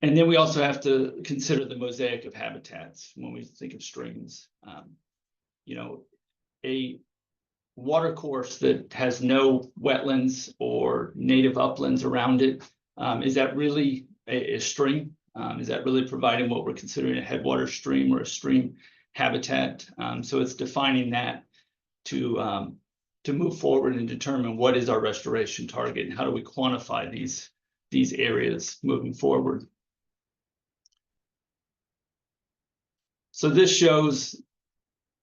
Speaker 3: And then we also have to consider the mosaic of habitats when we think of streams. You know, a water course that has no wetlands or native uplands around it, is that really a stream? Is that really providing what we're considering a headwater stream or a stream habitat? So it's defining that to move forward and determine what is our restoration target and how do we quantify these areas moving forward. So this shows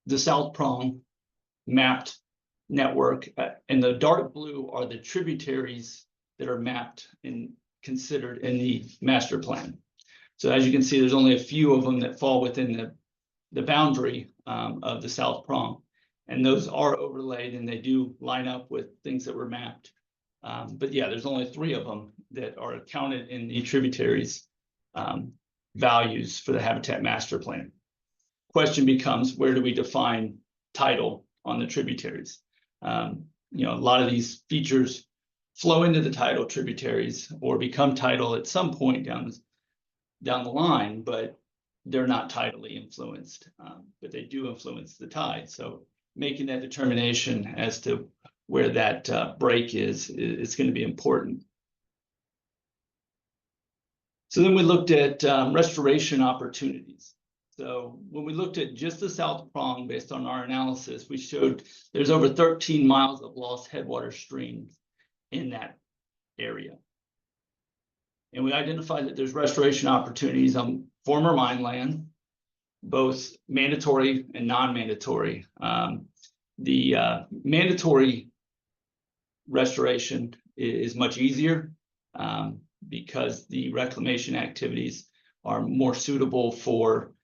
Speaker 3: the South Prong mapped network, and the dark blue are the tributaries that are mapped and considered in the master plan. So as you can see, there's only a few of them that fall within the boundary of the South Prong, and those are overlaid and they do line up with things that were mapped. But yeah, there's only 3 of them that are counted in the tributaries values for the habitat master plan. Question becomes, where do we define title on the tributaries? You know, a lot of these features flow into the tidal tributaries or become tidal at some point down the line, but they're not tidally influenced, but they do influence the tide. So making that determination as to where that break is going to be important. So then we looked at restoration opportunities. So when we looked at just the South Prong, based on our analysis, we showed there's over 13 miles of lost headwater streams in that area. And we identified that there's restoration opportunities on former mine land, both mandatory and non-mandatory. The mandatory restoration is much easier because the reclamation activities are more suitable for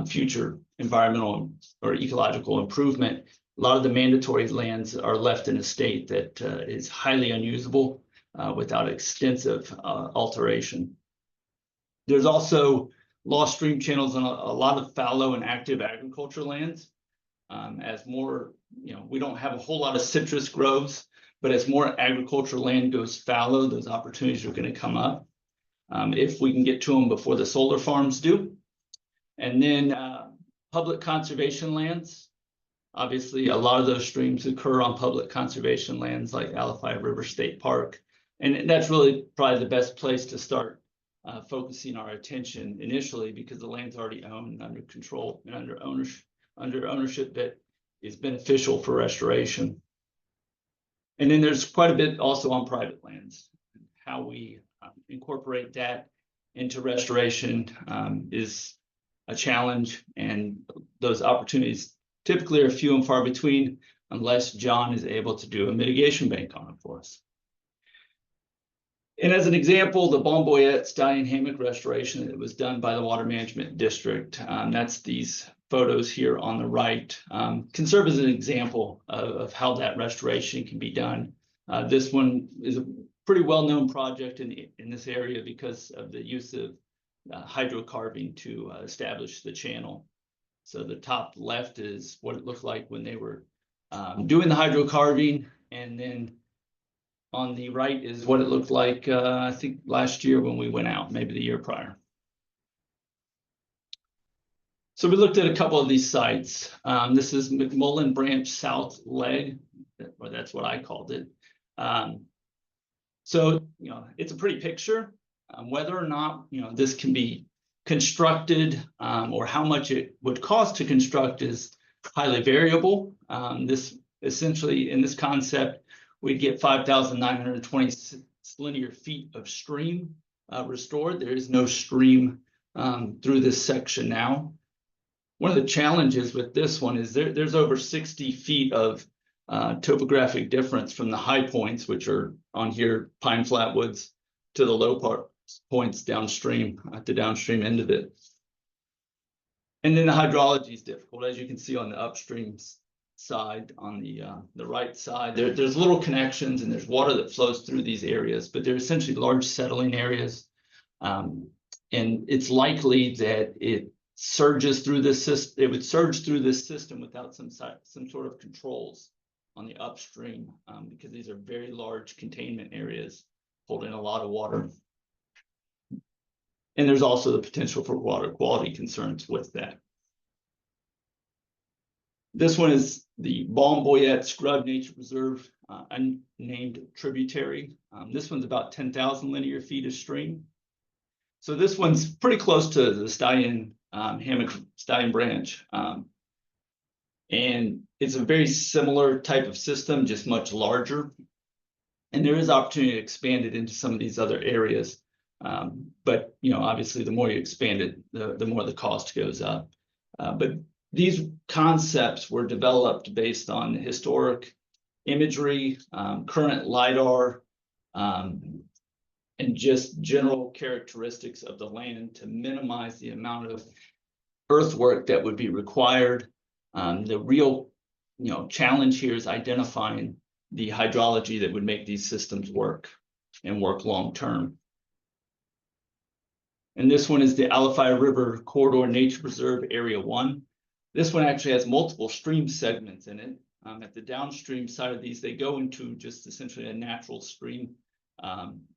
Speaker 3: future environmental or ecological improvement. A lot of the mandatory lands are left in a state that is highly unusable without extensive alteration. There's also lost stream channels on a lot of fallow and active agriculture lands. As more, you know, we don't have a whole lot of citrus groves, but as more agricultural land goes fallow, those opportunities are going to come up if we can get to them before the solar farms do. And then public conservation lands. Obviously, a lot of those streams occur on public conservation lands like Alafia River State Park. And that's really probably the best place to start focusing our attention initially, because the land's already owned and under control and under ownership that is beneficial for restoration. And then there's quite a bit also on private lands. How we incorporate that into restoration is a challenge, and those opportunities typically are few and far between unless John is able to do a mitigation bank on it for us. And as an example, the Bomboyette Stallion Hammock restoration that was done by the Water Management District, that's these photos here on the right, can serve as an example of how that restoration can be done. This one is a pretty well-known project in this area because of the use of hydrocarving to establish the channel. So the top left is what it looked like when they were doing the hydrocarving, and then on the right is what it looked like I think last year when we went out, maybe the year prior. So we looked at a couple of these sites. This is McMullen Branch South Leg, or that's what I called it. So, you know, it's a pretty picture. Whether or not, you know, this can be constructed or how much it would cost to construct is highly variable. This essentially, in this concept, we'd get 5,926 linear feet of stream restored. There is no stream through this section now. One of the challenges with this one is there's over 60 feet of topographic difference from the high points, which are on here, Pine Flatwoods, to the low points downstream at the downstream end of it. And then the hydrology is difficult, as you can see on the upstream side, on the right side. There's little connections and there's water that flows through these areas, but they're essentially large settling areas. And it's likely that it surges through this system. It would surge through this system without some sort of controls. on the upstream, because these are very large containment areas holding a lot of water. And there's also the potential for water quality concerns with that. This one is the Balm-Boyette Scrub Nature Reserve, unnamed tributary. This one's about 10,000 linear feet of stream. So this one's pretty close to the Stallion Branch. And it's a very similar type of system, just much larger. And there is opportunity to expand it into some of these other areas. But, you know, obviously the more you expand it, the more the cost goes up. But these concepts were developed based on historic imagery, current LiDAR, and just general characteristics of the land to minimize the amount of earthwork that would be required. The real, you know, challenge here is identifying the hydrology that would make these systems work and work long term. And this one is the Alafaya River Corridor Nature Reserve Area 1. This one actually has multiple stream segments in it. At the downstream side of these, they go into just essentially a natural stream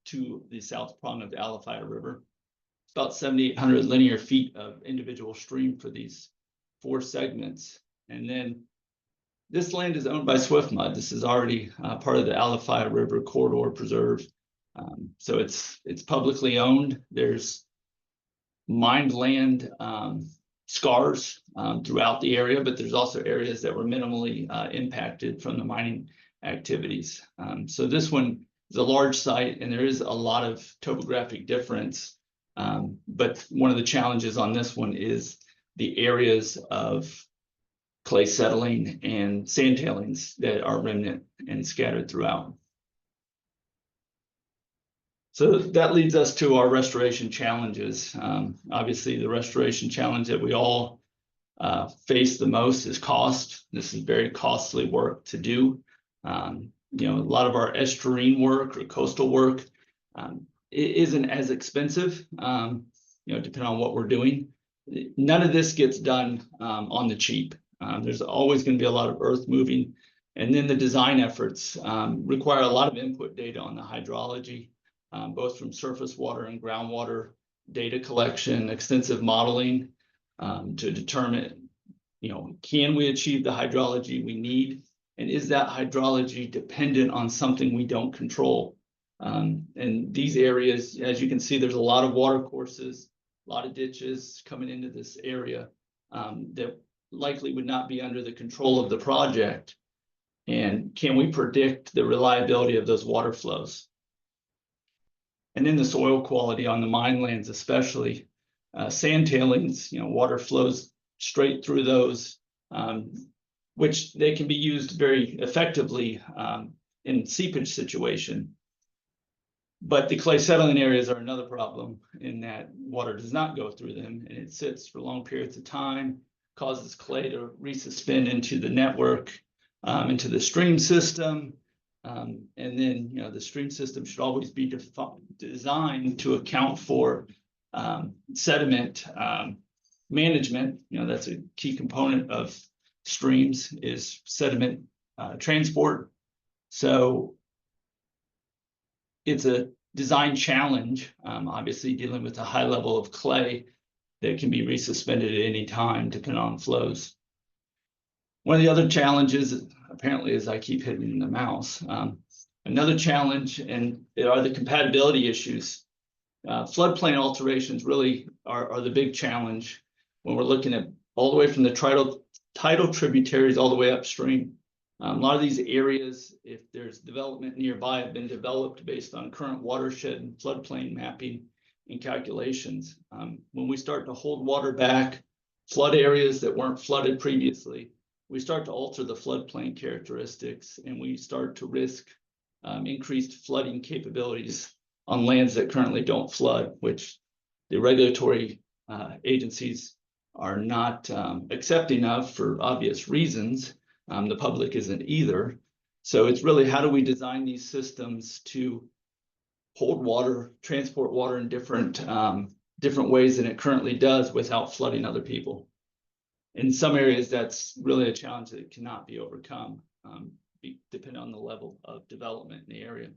Speaker 3: to the south prong of the Alafaya River. It's about 7,800 linear feet of individual stream for these 4 segments. And then this land is owned by Swiftmud. This is already part of the Alafaya River Corridor Preserve. So it's publicly owned. There's mined land scars throughout the area, but there's also areas that were minimally impacted from the mining activities. So this one is a large site and there is a lot of topographic difference. But one of the challenges on this one is the areas of clay settling and sand tailings that are remnant and scattered throughout. So that leads us to our restoration challenges. Obviously, the restoration challenge that we all face the most is cost. This is very costly work to do. You know, a lot of our estuarine work or coastal work it isn't as expensive, you know, depending on what we're doing. None of this gets done on the cheap. There's always going to be a lot of earth moving. And then the design efforts require a lot of input data on the hydrology. Both from surface water and groundwater data collection, extensive modeling to determine, you know, can we achieve the hydrology we need? And is that hydrology dependent on something we don't control? And these areas, as you can see, there's a lot of water courses, a lot of ditches coming into this area that likely would not be under the control of the project. And can we predict the reliability of those water flows? And then the soil quality on the mine lands, especially sand tailings, you know, water flows straight through those, which they can be used very effectively in seepage situation. But the clay settling areas are another problem in that water does not go through them and it sits for long periods of time, causes clay to resuspend into the network, into the stream system. And then, you know, the stream system should always be designed to account for sediment management. You know, that's a key component of streams is sediment transport. So it's a design challenge, obviously dealing with a high level of clay that can be resuspended at any time depending on flows. One of the other challenges, apparently, is I keep hitting the mouse. Another challenge are the compatibility issues. Floodplain alterations really are the big challenge when we're looking at all the way from the tidal tributaries all the way upstream. A lot of these areas, if there's development nearby, have been developed based on current watershed and floodplain mapping and calculations. When we start to hold water back, flood areas that weren't flooded previously, we start to alter the floodplain characteristics and we start to risk increased flooding capabilities on lands that currently don't flood, which the regulatory agencies are not accepting of for obvious reasons. The public isn't either. So it's really how do we design these systems to hold water, transport water in different ways than it currently does without flooding other people. In some areas, that's really a challenge that cannot be overcome. depending on the level of development in the area.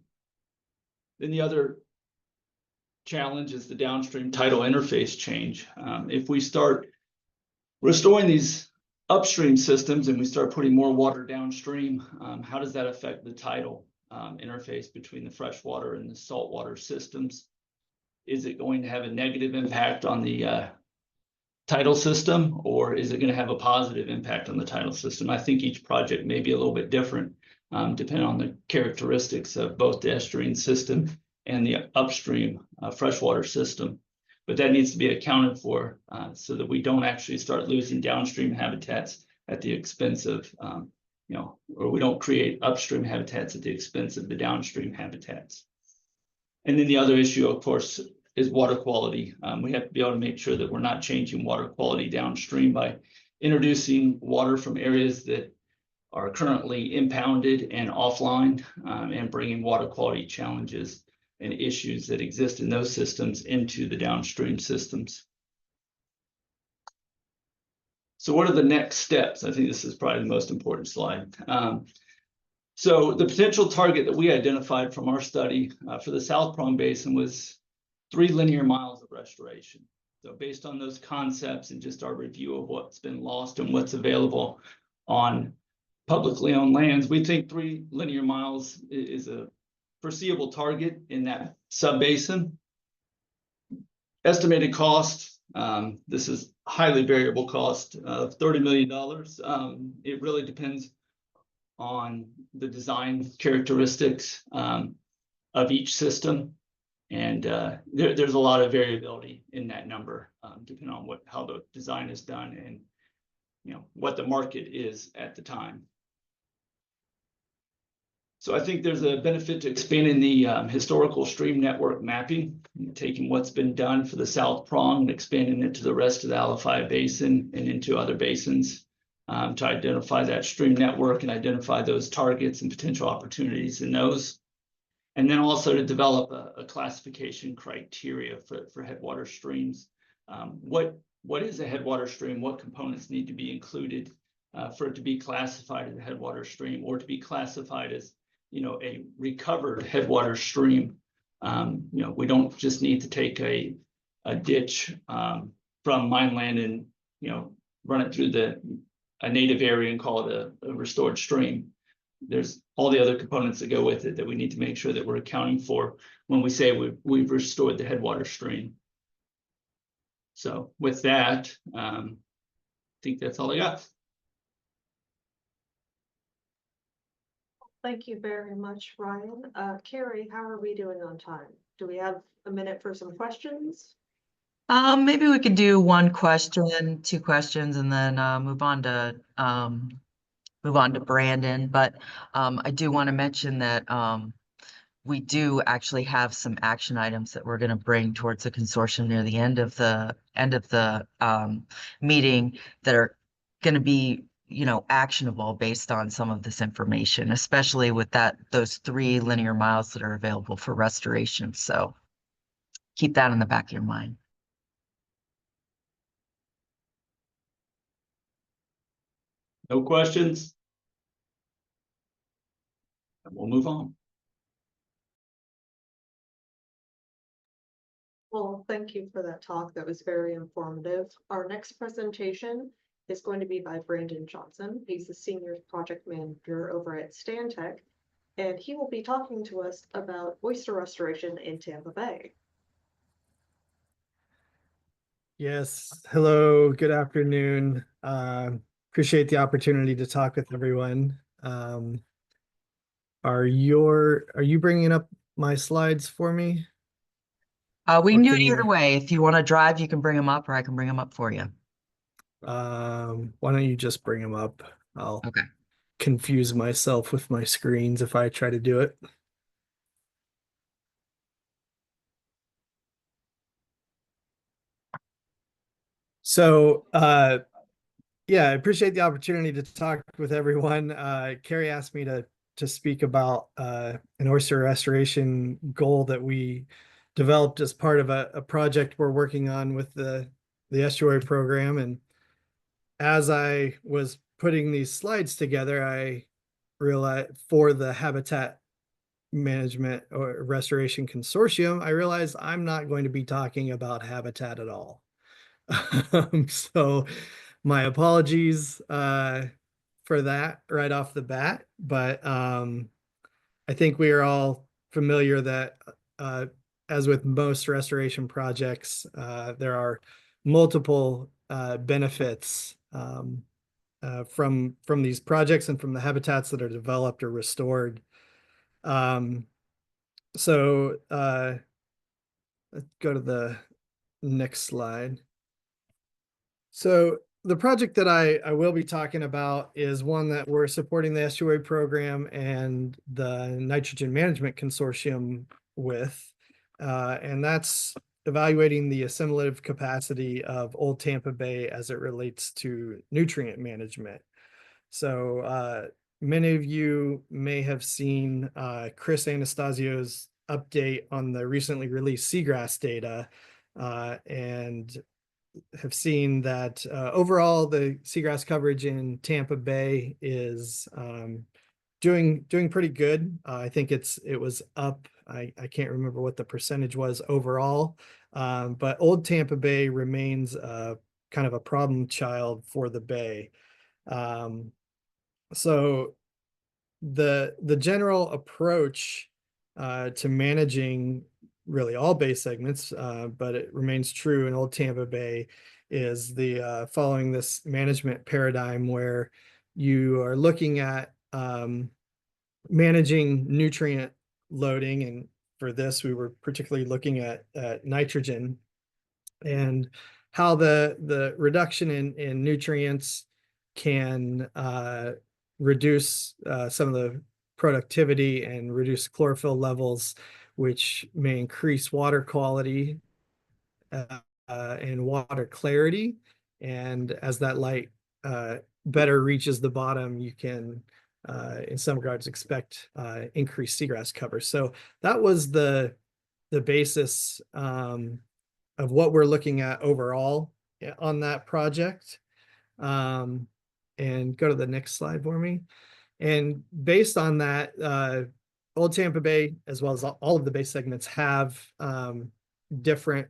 Speaker 3: Then the other challenge is the downstream tidal interface change. If we start restoring these upstream systems and we start putting more water downstream, how does that affect the tidal interface between the freshwater and the saltwater systems? Is it going to have a negative impact on the tidal system, or is it going to have a positive impact on the tidal system? I think each project may be a little bit different, depending on the characteristics of both the estuarine system and the upstream freshwater system. But that needs to be accounted for so that we don't actually start losing downstream habitats at the expense of, or we don't create upstream habitats at the expense of the downstream habitats. And then the other issue, of course, is water quality. We have to be able to make sure that we're not changing water quality downstream by introducing water from areas that are currently impounded and offline, and bringing water quality challenges and issues that exist in those systems into the downstream systems. So what are the next steps? I think this is probably the most important slide. So the potential target that we identified from our study for the South Prong Basin was 3 linear miles of restoration. So based on those concepts and just our review of what's been lost and what's available on publicly owned lands, we think 3 linear miles is a foreseeable target in that sub-basin. Estimated cost, this is highly variable cost of $30 million. It really depends on the design characteristics of each system. And there's a lot of variability in that number, depending on how the design is done and what the market is at the time. So I think there's a benefit to expanding the historical stream network mapping, taking what's been done for the South Prong and expanding it to the rest of the Alafia Basin and into other basins to identify that stream network and identify those targets and potential opportunities in those. And then also to develop a classification criteria for headwater streams. What is a headwater stream? What components need to be included for it to be classified as a headwater stream, or to be classified as a recovered headwater stream? We don't just need to take a ditch from mine land and run it through a native area and call it a restored stream. There's all the other components that go with it that we need to make sure that we're accounting for when we say we've restored the headwater stream. So with that, I think that's all I got.
Speaker 2: Thank you very much, Ryan. Carrie, how are we doing on time? Do we have a minute for some questions?
Speaker 1: Maybe we could do 1 question, 2 questions, and then move on to Brandon. But I do want to mention that we do actually have some action items that we're going to bring towards the consortium near the end of the meeting that are going to be actionable based on some of this information, especially with those 3 linear miles that are available for restoration. So keep that in the back of your mind.
Speaker 3: No questions? And we'll move on.
Speaker 2: Well, thank you for that talk. That was very informative. Our next presentation is going to be by Brandon Johnson. He's the Senior Project Manager over at Stantec, and he will be talking to us about oyster restoration in Tampa Bay.
Speaker 8: Yes, hello, good afternoon. Appreciate the opportunity to talk with everyone. Are you bringing up my slides for me?
Speaker 1: We
Speaker 8: Or
Speaker 1: can do
Speaker 8: can
Speaker 1: it
Speaker 8: you-
Speaker 1: either way. If you want to drive, you can bring them up, or I can bring them up for you.
Speaker 8: Why don't you just bring them up? I'll
Speaker 1: Okay.
Speaker 8: confuse myself with my screens if I try to do it. So, yeah, I appreciate the opportunity to talk with everyone. Carrie asked me to speak about an oyster restoration goal that we developed as part of a project we're working on with the estuary program. And as I was putting these slides together, I realize for the Habitat Management or Restoration Consortium, I realized I'm not going to be talking about habitat at all. So my apologies for that right off the bat, but I think we are all familiar that as with most restoration projects, there are multiple benefits from these projects and from the habitats that are developed or restored. So let's go to the next slide. So the project that I will be talking about is one that we're supporting the estuary program and the Nitrogen Management Consortium with, and that's evaluating the assimilative capacity of Old Tampa Bay as it relates to nutrient management. So many of you may have seen Chris Anastasio's update on the recently released seagrass data, and have seen that overall the seagrass coverage in Tampa Bay is doing pretty good. I think it was up. I can't remember what the percentage was overall, but Old Tampa Bay remains kind of a problem child for the bay. So the general approach to managing really all bay segments, but it remains true in Old Tampa Bay, is the following this management paradigm where you are looking at managing nutrient loading, and for this we were particularly looking at nitrogen and how the reduction in nutrients can reduce some of the productivity and reduce chlorophyll levels, which may increase water quality and water clarity. And as that light better reaches the bottom, you can, in some regards, expect increased seagrass cover. So that was the basis of what we're looking at overall on that project. And go to the next slide for me. And based on that, Old Tampa Bay, as well as all of the bay segments, have different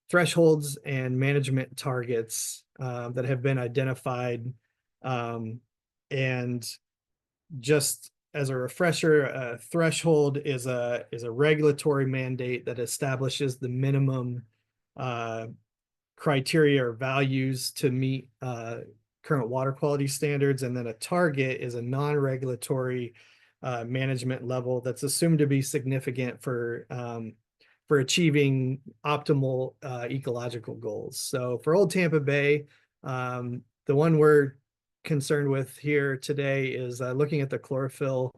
Speaker 8: thresholds and management targets that have been identified. And just as a refresher, a threshold is a regulatory mandate that establishes the minimum criteria or values to meet current water quality standards. And then a target is a non-regulatory management level that's assumed to be significant for achieving optimal ecological goals. So for Old Tampa Bay, the one we're concerned with here today is looking at the chlorophyll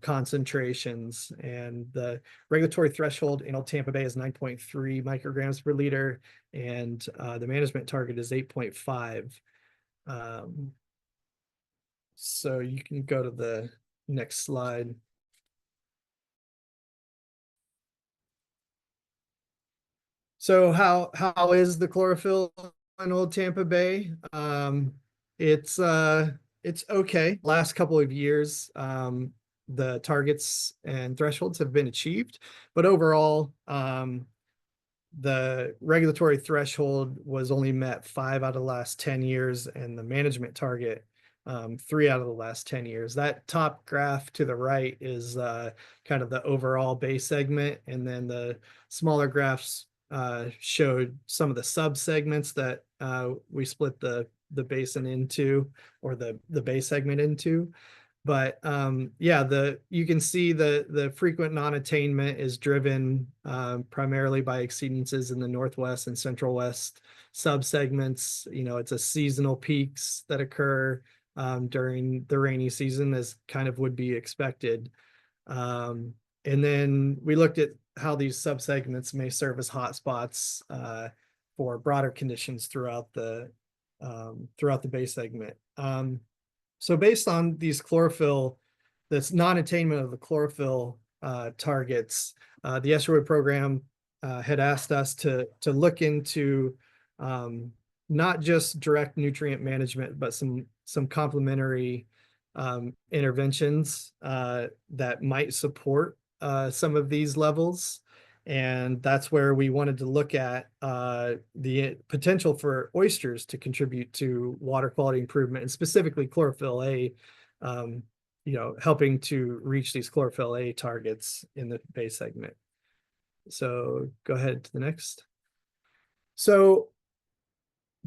Speaker 8: concentrations, and the regulatory threshold in Old Tampa Bay is 9.3 micrograms per liter, and the management target is 8.5. So you can go to the next slide. So how is the chlorophyll in Old Tampa Bay? It's okay. Last couple of years, the targets and thresholds have been achieved, but overall, the regulatory threshold was only met 5 out of the last 10 years, and the management target 3 out of the last 10 years. That top graph to the right is kind of the overall bay segment, and then the smaller graphs showed some of the sub segments that we split the basin into, or the bay segment into. But yeah, you can see the frequent non-attainment is driven primarily by exceedances in the northwest and central west subsegments. It's a seasonal peaks that occur during the rainy season, as kind of would be expected. And then we looked at how these subsegments may serve as hotspots for broader conditions throughout the bay segment. So based on these chlorophyll, this non-attainment of the chlorophyll targets, the estuary program had asked us to look into not just direct nutrient management, but some some complementary interventions that might support some of these levels. And that's where we wanted to look at the potential for oysters to contribute to water quality improvement, and specifically chlorophyll A, helping to reach these chlorophyll A targets in the bay segment. So go ahead to the next. So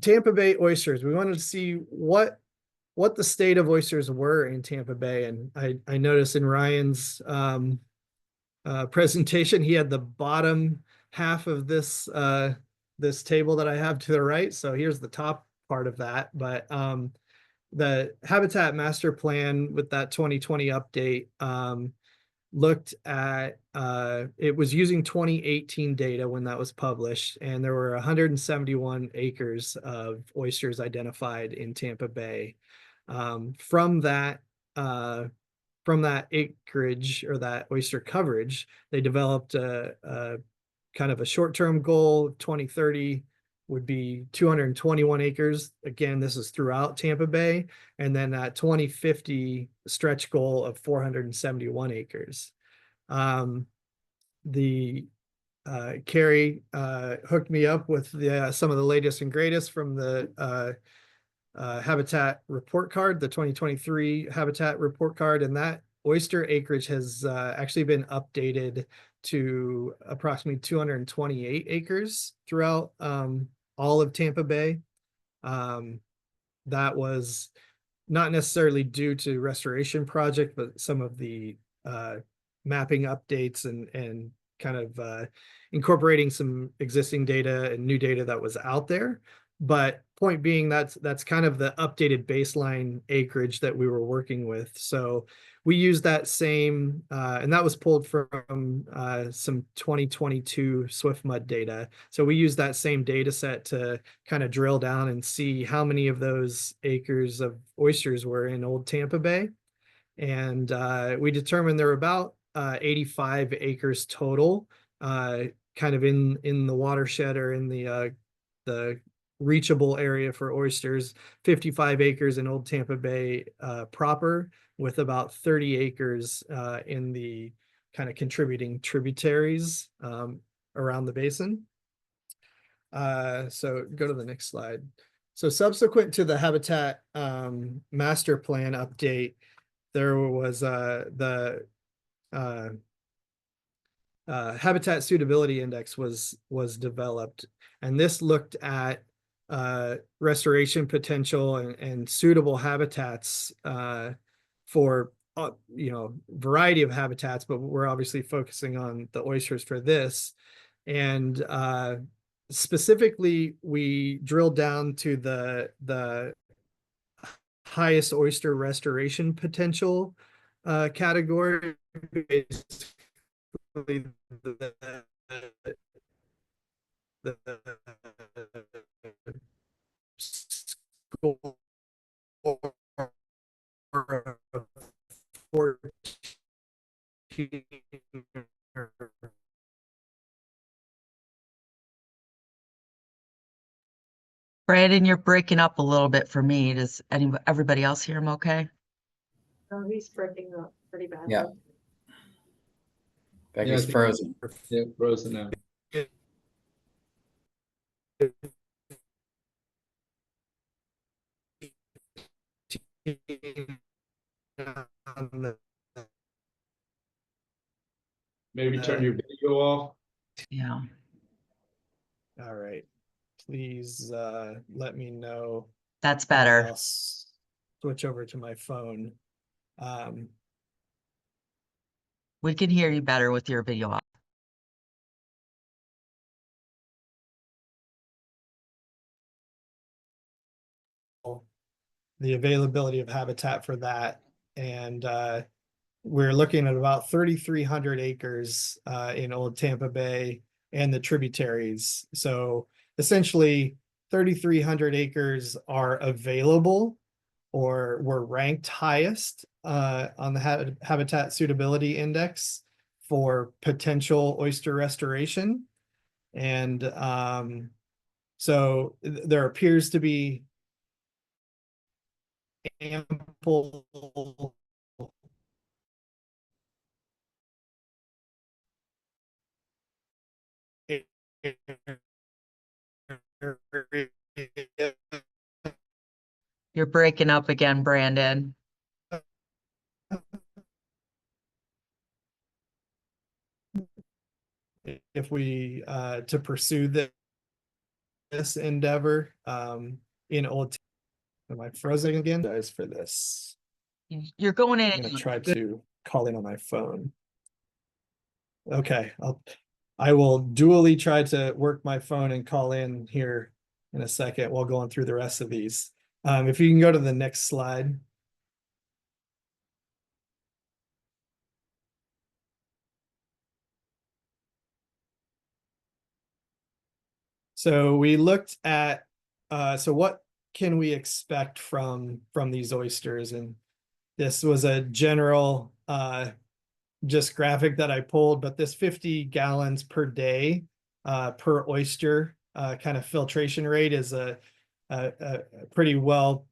Speaker 8: Tampa Bay oysters, we wanted to see what the state of oysters were in Tampa Bay. And I noticed in Ryan's presentation, he had the bottom half of this this table that I have to the right. So here's the top part of that. But the Habitat Master Plan with that 2020 update looked at, it was using 2018 data when that was published, and there were 171 acres of oysters identified in Tampa Bay. From that acreage, or that oyster coverage, they developed a kind of a short-term goal of 2030 would be 221 acres. Again, this is throughout Tampa Bay. And then that 2050 stretch goal of 471 acres. Carrie hooked me up with some of the latest and greatest from the Habitat report card, the 2023 Habitat report card, and that oyster acreage has actually been updated to approximately 228 acres throughout all of Tampa Bay. That was not necessarily due to restoration project, but some of the mapping updates and kind of incorporating some existing data and new data that was out there. But point being, that's kind of the updated baseline acreage that we were working with. So we used that same, and that was pulled from some 2022 SwiftMud data. So we used that same data set to kind of drill down and see how many of those acres of oysters were in Old Tampa Bay. And we determined there were about 85 acres total, kind of in the watershed, or in the reachable area for oysters. 55 acres in Old Tampa Bay proper, with about 30 acres in the kind of contributing tributaries around the basin. So go to the next slide. So subsequent to the Habitat Master Plan update, there was the Habitat Suitability Index was developed, and this looked at restoration potential and suitable habitats for variety of habitats, but we're obviously focusing on the oysters for this. And specifically, we drilled down to the highest oyster restoration potential category. Basically, the score of 14.
Speaker 1: Brandon, you're breaking up a little bit for me. Does everybody else hear him okay?
Speaker 2: Oh, he's breaking up pretty badly.
Speaker 4: Yeah. Becky's frozen.
Speaker 3: Yeah, frozen now. Maybe turn your video off.
Speaker 1: Yeah.
Speaker 8: All right. Please let me know.
Speaker 1: That's
Speaker 8: and
Speaker 1: better.
Speaker 8: I'll switch over to my phone.
Speaker 1: We can hear you better with your video off.
Speaker 8: The availability of habitat for that. And we're looking at about 3,300 acres in Old Tampa Bay and the tributaries. So essentially 3,300 acres are available or were ranked highest on the Habitat Suitability Index for potential oyster restoration. And so there appears to be ample
Speaker 1: You're breaking up again, Brandon.
Speaker 8: if we to pursue this endeavor in old. Am I frozen again? Guys, for this,
Speaker 1: You're going in.
Speaker 8: I'm gonna try to call in on my phone. Okay, I will dually try to work my phone and call in here in a second while going through the rest of these. If you can go to the next slide. So we looked at so what can we expect from these oysters, and this was a general just graphic that I pulled, but this 50 gallons per day per oyster kind of filtration rate is a pretty well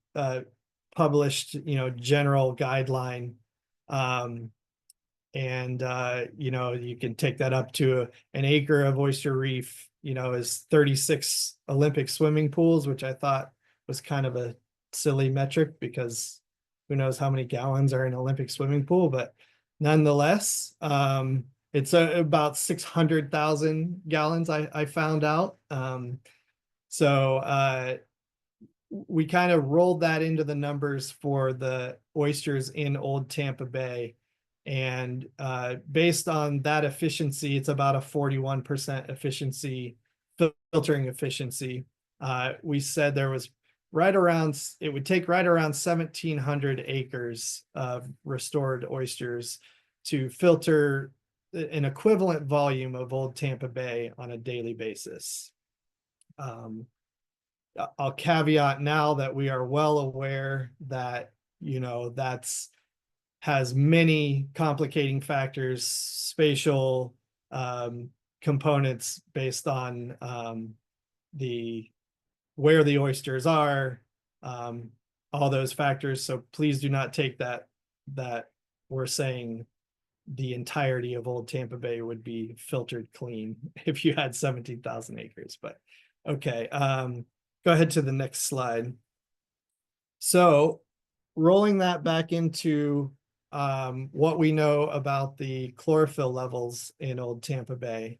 Speaker 8: published, general guideline. And you can take that up to an acre of oyster reef, is 36 Olympic swimming pools, which I thought was kind of a silly metric because who knows how many gallons are in an Olympic swimming pool, but nonetheless, it's about 600,000 gallons I found out. So we kind of rolled that into the numbers for the oysters in Old Tampa Bay. And based on that efficiency, it's about a 41% efficiency, filtering efficiency. We said there was it would take right around 1,700 acres of restored oysters to filter an equivalent volume of Old Tampa Bay on a daily basis. I'll caveat now that we are well aware that, that's has many complicating factors, spatial components based on where the oysters are, all those factors. So please do not take that we're saying the entirety of Old Tampa Bay would be filtered clean if you had 17,000 acres. But okay, go ahead to the next slide. So rolling that back into what we know about the chlorophyll levels in Old Tampa Bay.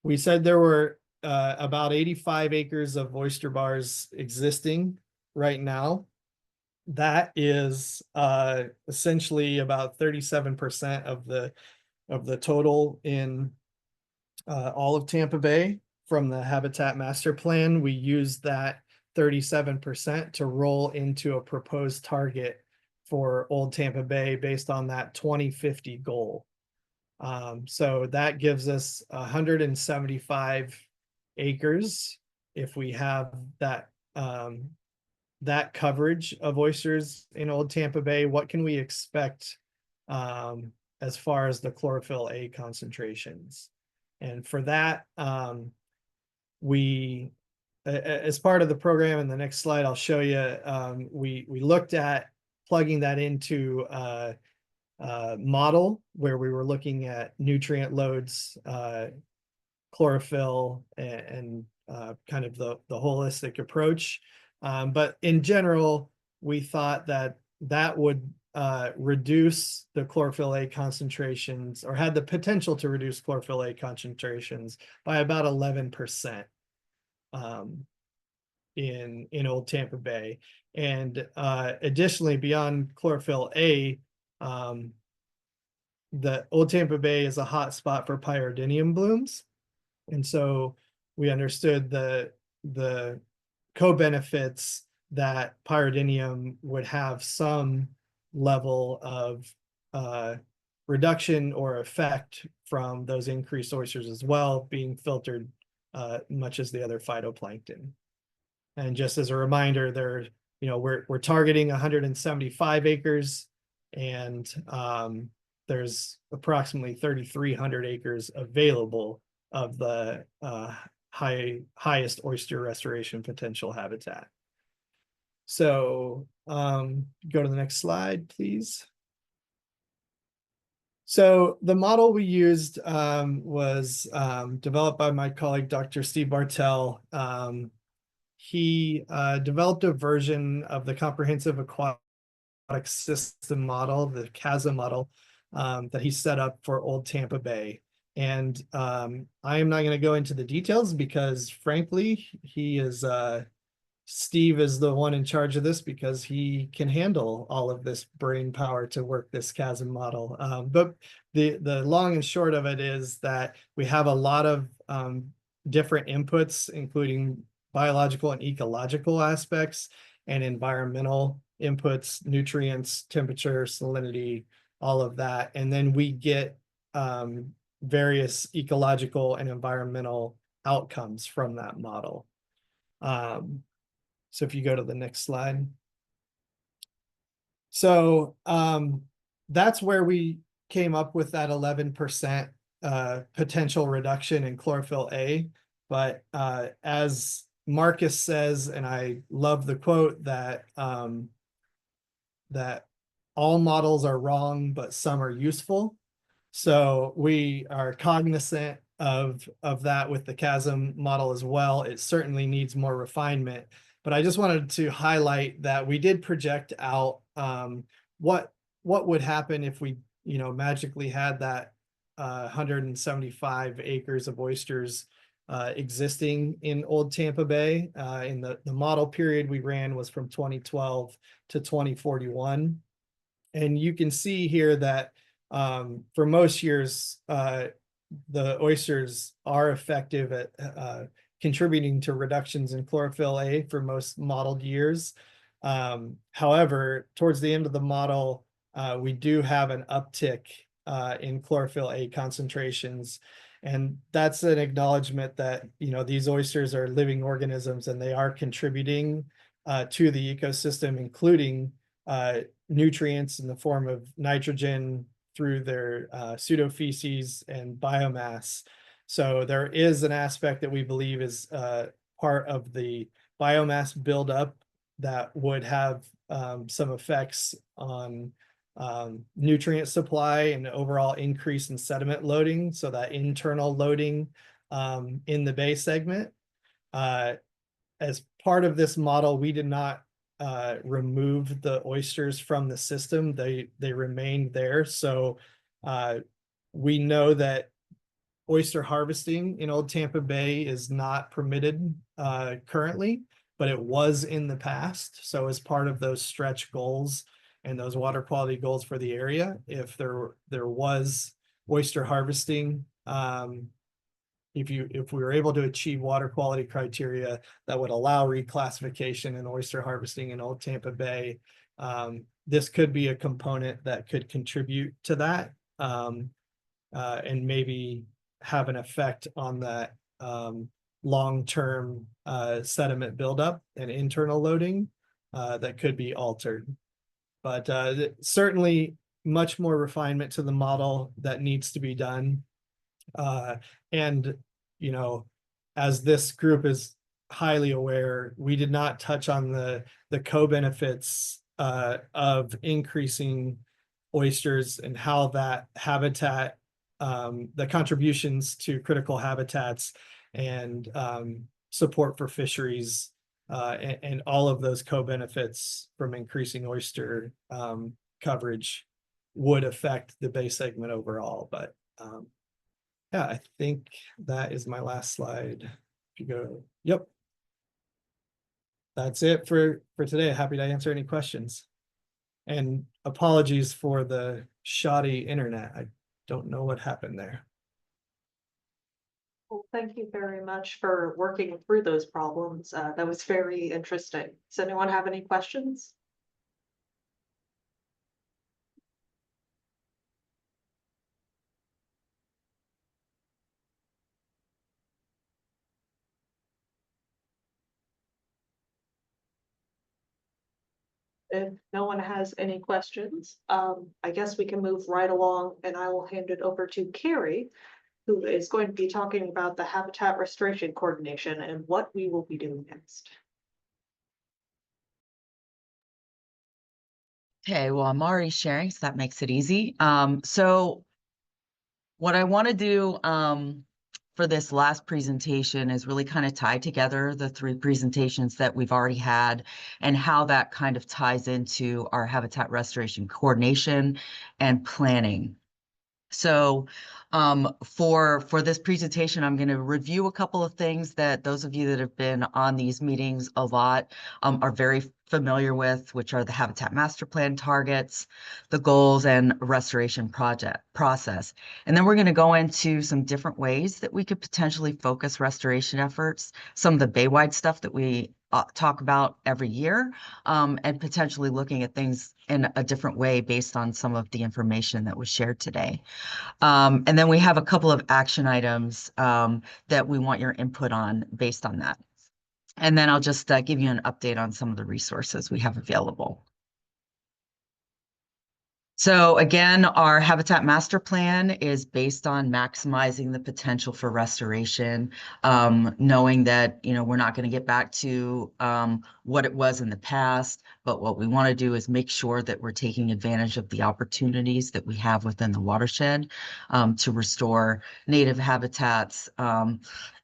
Speaker 8: We said there were about 85 acres of oyster bars existing right now. That is essentially about 37% of the total in all of Tampa Bay. From the Habitat Master Plan, we used that 37% to roll into a proposed target for Old Tampa Bay based on that 2050 goal. So that gives us 175 acres if we have that that coverage of oysters in Old Tampa Bay. What can we expect as far as the chlorophyll A concentrations? And for that, we, as part of the program, in the next slide, I'll show you, we looked at plugging that into a model where we were looking at nutrient loads, chlorophyll, and kind of the holistic approach. But in general, we thought that would reduce the chlorophyll A concentrations, or had the potential to reduce chlorophyll A concentrations by about 11% in Old Tampa Bay. And additionally, beyond chlorophyll A, the Old Tampa Bay is a hot spot for pyridinium blooms. And so we understood the co-benefits that pyridinium would have some level of reduction or effect from those increased oysters as well, being filtered much as the other phytoplankton. And just as a reminder, we're targeting 175 acres, and there's approximately 3,300 acres available of the highest oyster restoration potential habitat. So go to the next slide, please. So the model we used was developed by my colleague, Dr. Steve Bartell. He developed a version of the comprehensive aquatic system model, the CASA model, that he set up for Old Tampa Bay. And I am not going to go into the details because frankly, Steve is the one in charge of this because he can handle all of this brain power to work this chasm model. But the long and short of it is that we have a lot of different inputs, including biological and ecological aspects and environmental inputs, nutrients, temperature, salinity, all of that. And then we get various ecological and environmental outcomes from that model. So if you go to the next slide. So that's where we came up with that 11% potential reduction in chlorophyll A. But as Marcus says, and I love the quote that that all models are wrong, but some are useful. So we are cognizant of that with the chasm model as well. It certainly needs more refinement, but I just wanted to highlight that we did project out what would happen if we, magically had that 175 acres of oysters existing in Old Tampa Bay. In the model period we ran was from 2012 to 2041. And you can see here that for most years, the oysters are effective at contributing to reductions in chlorophyll A for most modeled years. However, towards the end of the model, we do have an uptick in chlorophyll A concentrations. And that's an acknowledgement that, these oysters are living organisms and they are contributing to the ecosystem, including nutrients in the form of nitrogen through their pseudofeces and biomass. So there is an aspect that we believe is part of the biomass buildup that would have some effects on nutrient supply and overall increase in sediment loading. So that internal loading in the bay segment. As part of this model, we did not remove the oysters from the system. They remained there. So we know that oyster harvesting in Old Tampa Bay is not permitted currently, but it was in the past. So as part of those stretch goals and those water quality goals for the area, if there was oyster harvesting, if we were able to achieve water quality criteria that would allow reclassification in oyster harvesting in Old Tampa Bay, this could be a component that could contribute to that and maybe have an effect on that long-term sediment buildup and internal loading that could be altered. But certainly much more refinement to the model that needs to be done. And, as this group is highly aware, we did not touch on the co-benefits of increasing oysters and how that habitat, the contributions to critical habitats and support for fisheries and all of those co-benefits from increasing oyster coverage would affect the bay segment overall. But yeah, I think that is my last slide. If you go, yep. That's it for today. Happy to answer any questions. And apologies for the shoddy internet. I don't know what happened there.
Speaker 2: Well, thank you very much for working through those problems. That was very interesting. Does anyone have any questions? If no one has any questions, I guess we can move right along and I will hand it over to Carrie, who is going to be talking about the habitat restoration coordination and what we will be doing next.
Speaker 1: Okay, well, I'm already sharing, so that makes it easy. So what I want to do for this last presentation is really kind of tie together the three presentations that we've already had and how that kind of ties into our habitat restoration coordination and planning. So for this presentation, I'm going to review a couple of things that those of you that have been on these meetings a lot are very familiar with, which are the Habitat Master Plan targets, the goals, and restoration project process. And then we're going to go into some different ways that we could potentially focus restoration efforts, some of the Baywide stuff that we talk about every year, and potentially looking at things in a different way based on some of the information that was shared today. And then we have a couple of action items that we want your input on based on that. And then I'll just give you an update on some of the resources we have available. So again, our Habitat Master Plan is based on maximizing the potential for restoration, knowing that, we're not going to get back to what it was in the past, but what we want to do is make sure that we're taking advantage of the opportunities that we have within the watershed to restore native habitats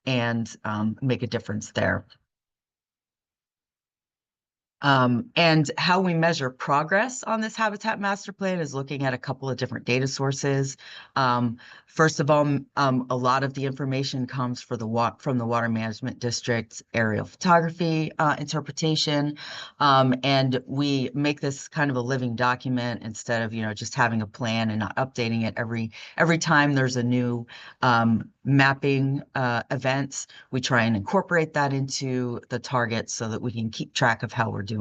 Speaker 1: and make a difference there. And how we measure progress on this Habitat Master Plan is looking at a couple of different data sources. First of all, a lot of the information comes from the Water Management District's aerial photography interpretation. And we make this kind of a living document instead of, just having a plan and not updating it every time there's a new mapping events. We try and incorporate that into the targets so that we can keep track of how we're doing.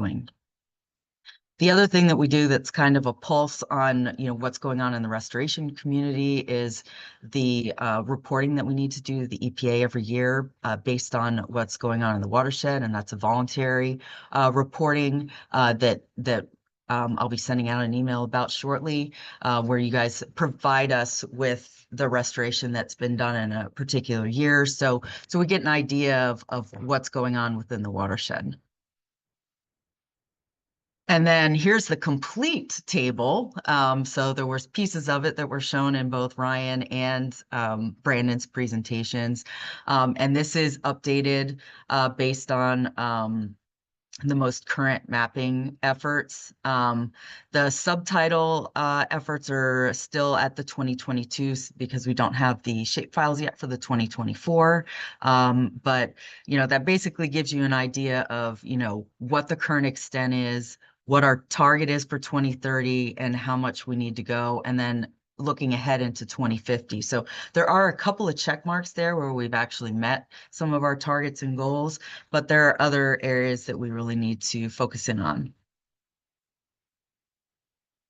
Speaker 1: The other thing that we do that's kind of a pulse on, what's going on in the restoration community is the reporting that we need to do to the EPA every year based on what's going on in the watershed, and that's a voluntary reporting that I'll be sending out an email about shortly, where you guys provide us with the restoration that's been done in a particular year. So we get an idea of what's going on within the watershed. And then here's the complete table. So there was pieces of it that were shown in both Ryan and Brandon's presentations. And this is updated based on the most current mapping efforts. The subtitle efforts are still at the 2022 because we don't have the shape files yet for the 2024. But, that basically gives you an idea of, what the current extent is, what our target is for 2030, and how much we need to go, and then looking ahead into 2050. So there are a couple of check marks there where we've actually met some of our targets and goals, but there are other areas that we really need to focus in on.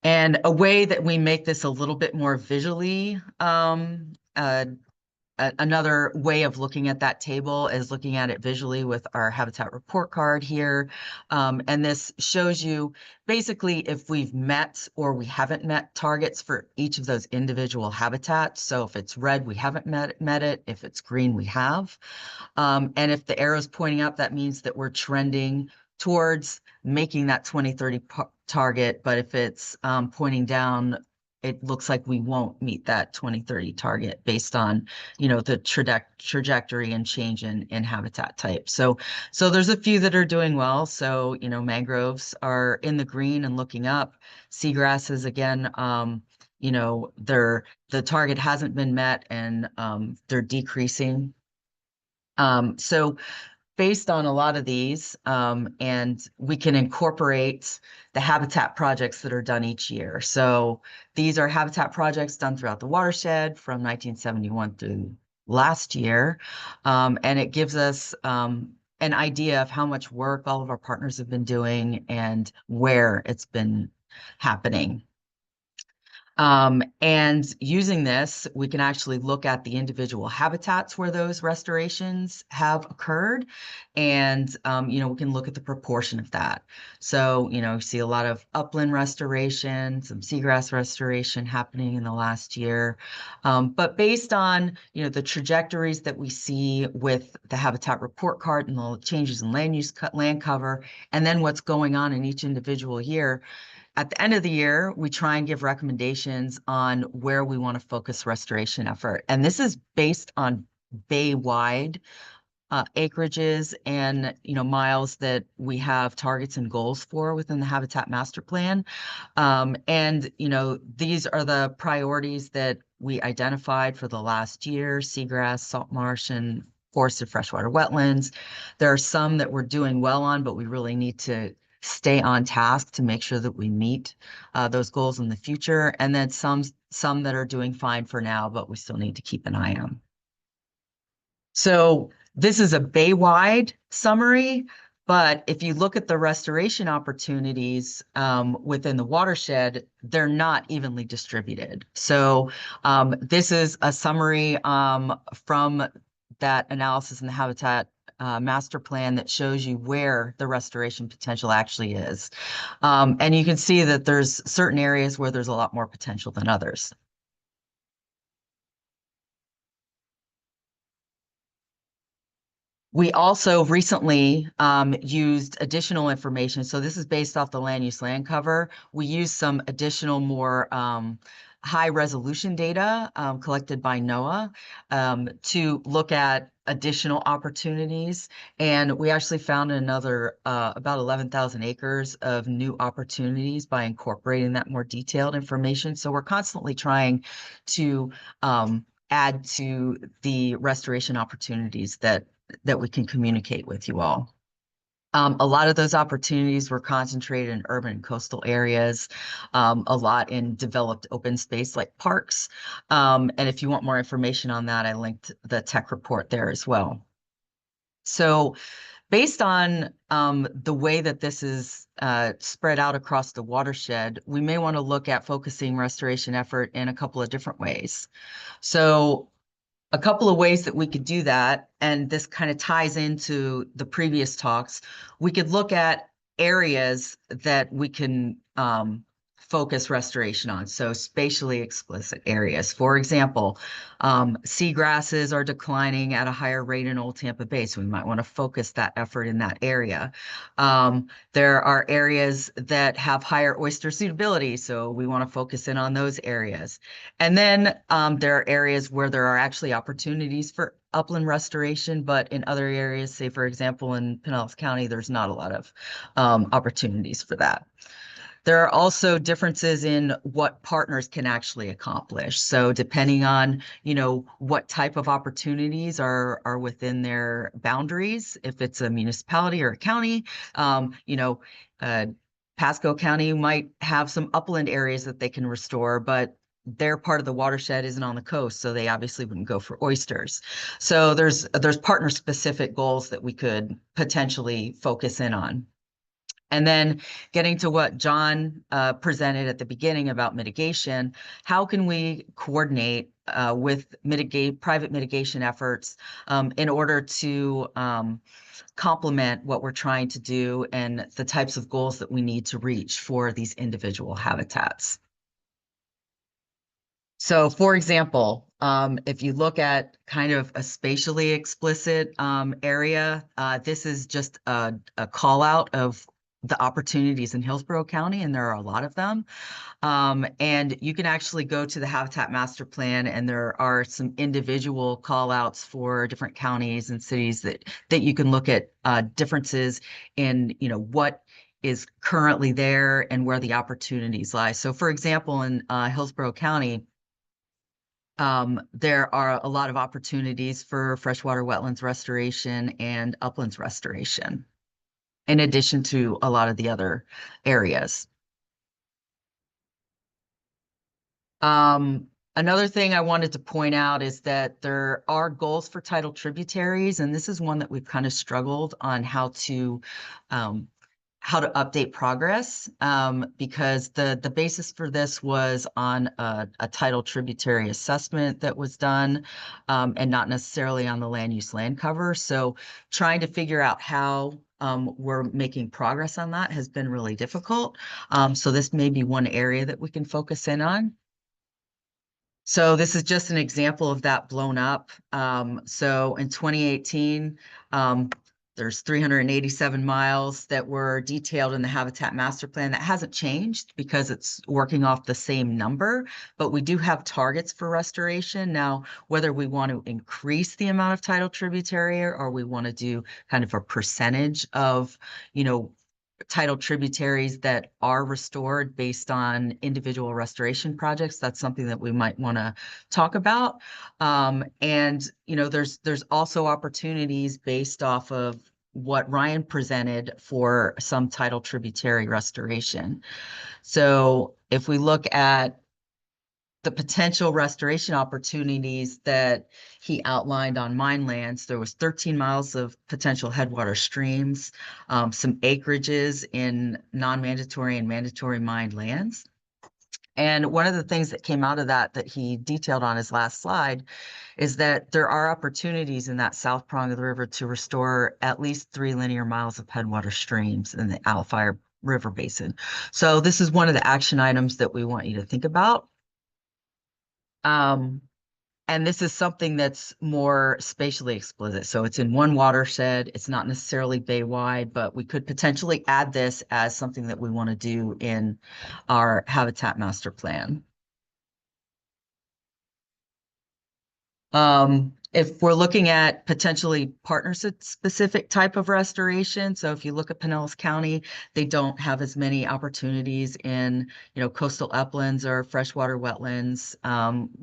Speaker 1: And a way that we make this a little bit more visually another way of looking at that table is looking at it visually with our habitat report card here. And this shows you basically if we've met or we haven't met targets for each of those individual habitats. So if it's red, we haven't met it. If it's green, we have. And if the arrow's pointing up, that means that we're trending towards making that 2030 target. But if it's pointing down, it looks like we won't meet that 2030 target based on, the trajectory and change in habitat type. So there's a few that are doing well. So, mangroves are in the green and looking up. Seagrasses, again, the target hasn't been met and they're decreasing. So based on a lot of these, and we can incorporate the habitat projects that are done each year. So these are habitat projects done throughout the watershed from 1971 through last year. And it gives us an idea of how much work all of our partners have been doing and where it's been happening. And using this, we can actually look at the individual habitats where those restorations have occurred. And, we can look at the proportion of that. So, you see a lot of upland restoration, some seagrass restoration happening in the last year. But based on, the trajectories that we see with the habitat report card and the changes in land use, land cover, and then what's going on in each individual year, at the end of the year, we try and give recommendations on where we want to focus restoration effort. And this is based on bay-wide acreages and, miles that we have targets and goals for within the Habitat Master Plan. And, these are the priorities that we identified for the last year: seagrass, salt marsh, and forested freshwater wetlands. There are some that we're doing well on, but we really need to stay on task to make sure that we meet those goals in the future. And then some that are doing fine for now, but we still need to keep an eye on. So this is a bay-wide summary, but if you look at the restoration opportunities within the watershed, they're not evenly distributed. So this is a summary from that analysis in the Habitat Master Plan that shows you where the restoration potential actually is. And you can see that there's certain areas where there's a lot more potential than others. We also recently used additional information. So this is based off the land use land cover. We used some additional more high resolution data collected by NOAA to look at additional opportunities. And we actually found another about 11,000 acres of new opportunities by incorporating that more detailed information. So we're constantly trying to add to the restoration opportunities that we can communicate with you all. A lot of those opportunities were concentrated in urban and coastal areas, a lot in developed open space like parks. And if you want more information on that, I linked the tech report there as well. So based on the way that this is spread out across the watershed, we may want to look at focusing restoration effort in a couple of different ways. So a couple of ways that we could do that, and this kind of ties into the previous talks, we could look at areas that we can focus restoration on, so spatially explicit areas. For example, seagrasses are declining at a higher rate in Old Tampa Bay, so we might want to focus that effort in that area. There are areas that have higher oyster suitability, so we want to focus in on those areas. And then there are areas where there are actually opportunities for upland restoration, but in other areas, say for example in Pinellas County, there's not a lot of opportunities for that. There are also differences in what partners can actually accomplish. So depending on, what type of opportunities are within their boundaries, if it's a municipality or a county, Pasco County might have some upland areas that they can restore, but their part of the watershed isn't on the coast, so they obviously wouldn't go for oysters. So there's partner specific goals that we could potentially focus in on. And then getting to what John presented at the beginning about mitigation, how can we coordinate with private mitigation efforts in order to complement what we're trying to do and the types of goals that we need to reach for these individual habitats? So for example, if you look at kind of a spatially explicit area, this is just a call out of the opportunities in Hillsborough County, and there are a lot of them. And you can actually go to the Habitat Master Plan, and there are some individual call outs for different counties and cities that you can look at differences in, what is currently there and where the opportunities lie. So for example, in Hillsborough County, there are a lot of opportunities for freshwater wetlands restoration and uplands restoration, in addition to a lot of the other areas. Another thing I wanted to point out is that there are goals for tidal tributaries, and this is one that we've kind of struggled on how to update progress, because the basis for this was on a tidal tributary assessment that was done, and not necessarily on the land use land cover. So trying to figure out how we're making progress on that has been really difficult. So this may be one area that we can focus in on. So this is just an example of that blown up. So in 2018, There's 387 miles that were detailed in the Habitat Master Plan. That hasn't changed because it's working off the same number, but we do have targets for restoration. Now, whether we want to increase the amount of tidal tributary or we want to do kind of a percentage of, tidal tributaries that are restored based on individual restoration projects, that's something that we might want to talk about. And there's also opportunities based off of what Ryan presented for some tidal tributary restoration. So if we look at the potential restoration opportunities that he outlined on mine lands, there was 13 miles of potential headwater streams, some acreages in non-mandatory and mandatory mined lands. And one of the things that came out of that he detailed on his last slide is that there are opportunities in that south prong of the river to restore at least 3 linear miles of headwater streams in the Alfire River Basin. So this is one of the action items that we want you to think about. And this is something that's more spatially explicit. So it's in one watershed. It's not necessarily bay-wide, but we could potentially add this as something that we want to do in our Habitat Master Plan. If we're looking at potentially partnership-specific type of restoration, so if you look at Pinellas County, they don't have as many opportunities in, coastal uplands or freshwater wetlands,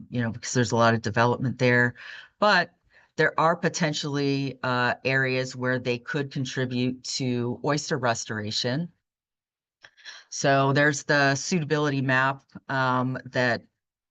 Speaker 1: because there's a lot of development there. But there are potentially areas where they could contribute to oyster restoration. So there's the suitability map that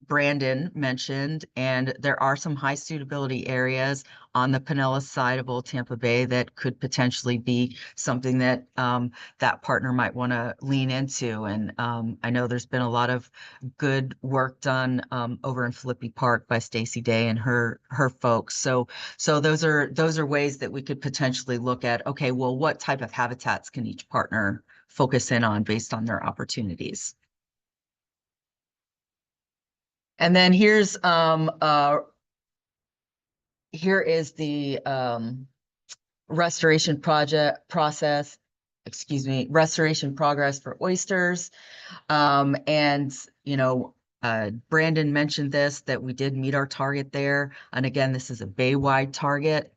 Speaker 1: Brandon mentioned, and there are some high suitability areas on the Pinellas side of Old Tampa Bay that could potentially be something that that partner might want to lean into. And I know there's been a lot of good work done over in Philippi Park by Stacy Day and her folks. So those are ways that we could potentially look at, okay, well, what type of habitats can each partner focus in on based on their opportunities? And then here is the restoration restoration progress for oysters. And Brandon mentioned this, that we did meet our target there. And again, this is a bay-wide target.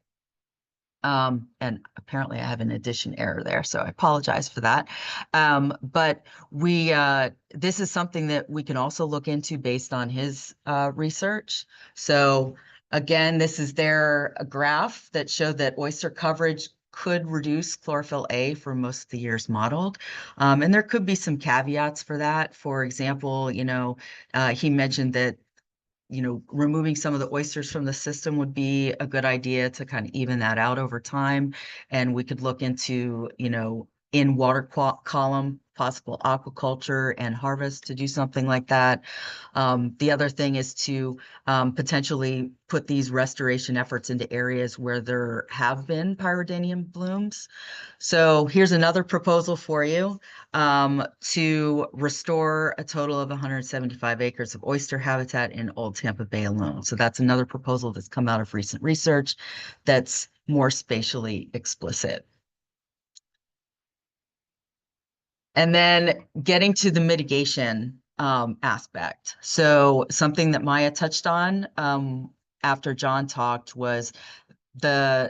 Speaker 1: And apparently I have an addition error there, so I apologize for that. But this is something that we can also look into based on his research. So again, this is their graph that showed that oyster coverage could reduce chlorophyll A for most of the years modeled. And there could be some caveats for that. For example, he mentioned that removing some of the oysters from the system would be a good idea to kind of even that out over time. And we could look into, in water column, possible aquaculture and harvest to do something like that. The other thing is to potentially put these restoration efforts into areas where there have been pyridinium blooms. So here's another proposal for you to restore a total of 175 acres of oyster habitat in Old Tampa Bay alone. So that's another proposal that's come out of recent research that's more spatially explicit. And then getting to the mitigation aspect. So something that Maya touched on after John talked was the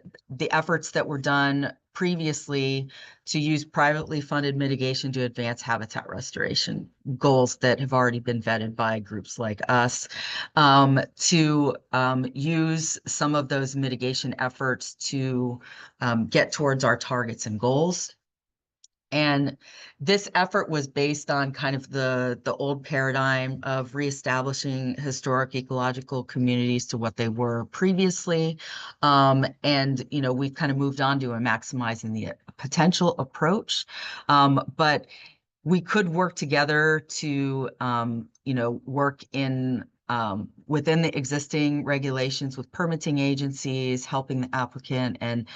Speaker 1: efforts that were done previously to use privately funded mitigation to advance habitat restoration goals that have already been vetted by groups like us, to use some of those mitigation efforts to get towards our targets and goals. And this effort was based on kind of the old paradigm of reestablishing historic ecological communities to what they were previously. And, we've kind of moved on to a maximizing the potential approach. But we could work together to, work in within the existing regulations with permitting agencies, helping the applicant, and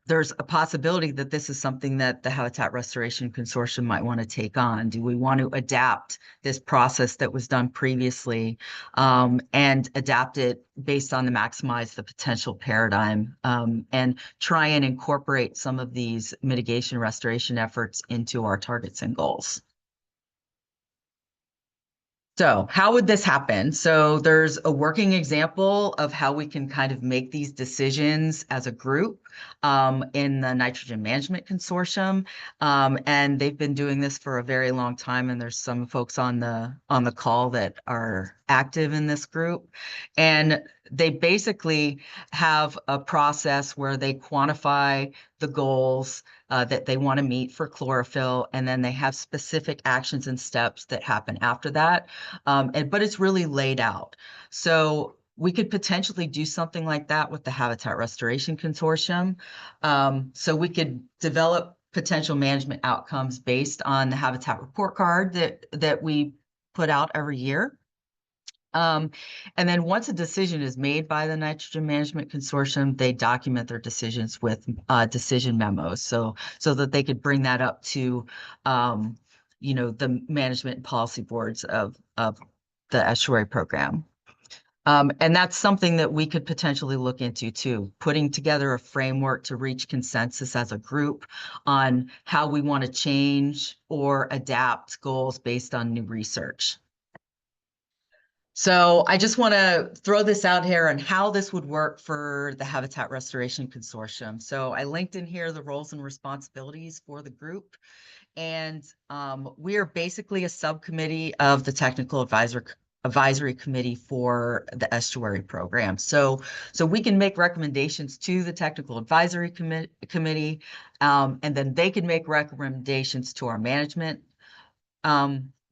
Speaker 1: there's a possibility that this is something that the Habitat Restoration Consortium might want to take on. Do we want to adapt this process that was done previously and adapt it based on the maximize the potential paradigm and try and incorporate some of these mitigation restoration efforts into our targets and goals? So how would this happen? So there's a working example of how we can kind of make these decisions as a group in the Nitrogen Management Consortium. And they've been doing this for a very long time. And there's some folks on the call that are active in this group. And they basically have a process where they quantify the goals that they want to meet for chlorophyll, and then they have specific actions and steps that happen after that. But it's really laid out. So we could potentially do something like that with the Habitat Restoration Consortium. So we could develop potential management outcomes based on the habitat report card that we put out every year. And then once a decision is made by the Nitrogen Management Consortium, they document their decisions with decision memos, so that they could bring that up to, the management and policy boards of the estuary program. And that's something that we could potentially look into too, putting together a framework to reach consensus as a group on how we want to change or adapt goals based on new research. So I just want to throw this out here on how this would work for the Habitat Restoration Consortium. So I linked in here the roles and responsibilities for the group. And we are basically a subcommittee of the Technical Advisory Committee for the estuary program. So we can make recommendations to the Technical Advisory Committee, and then they can make recommendations to our management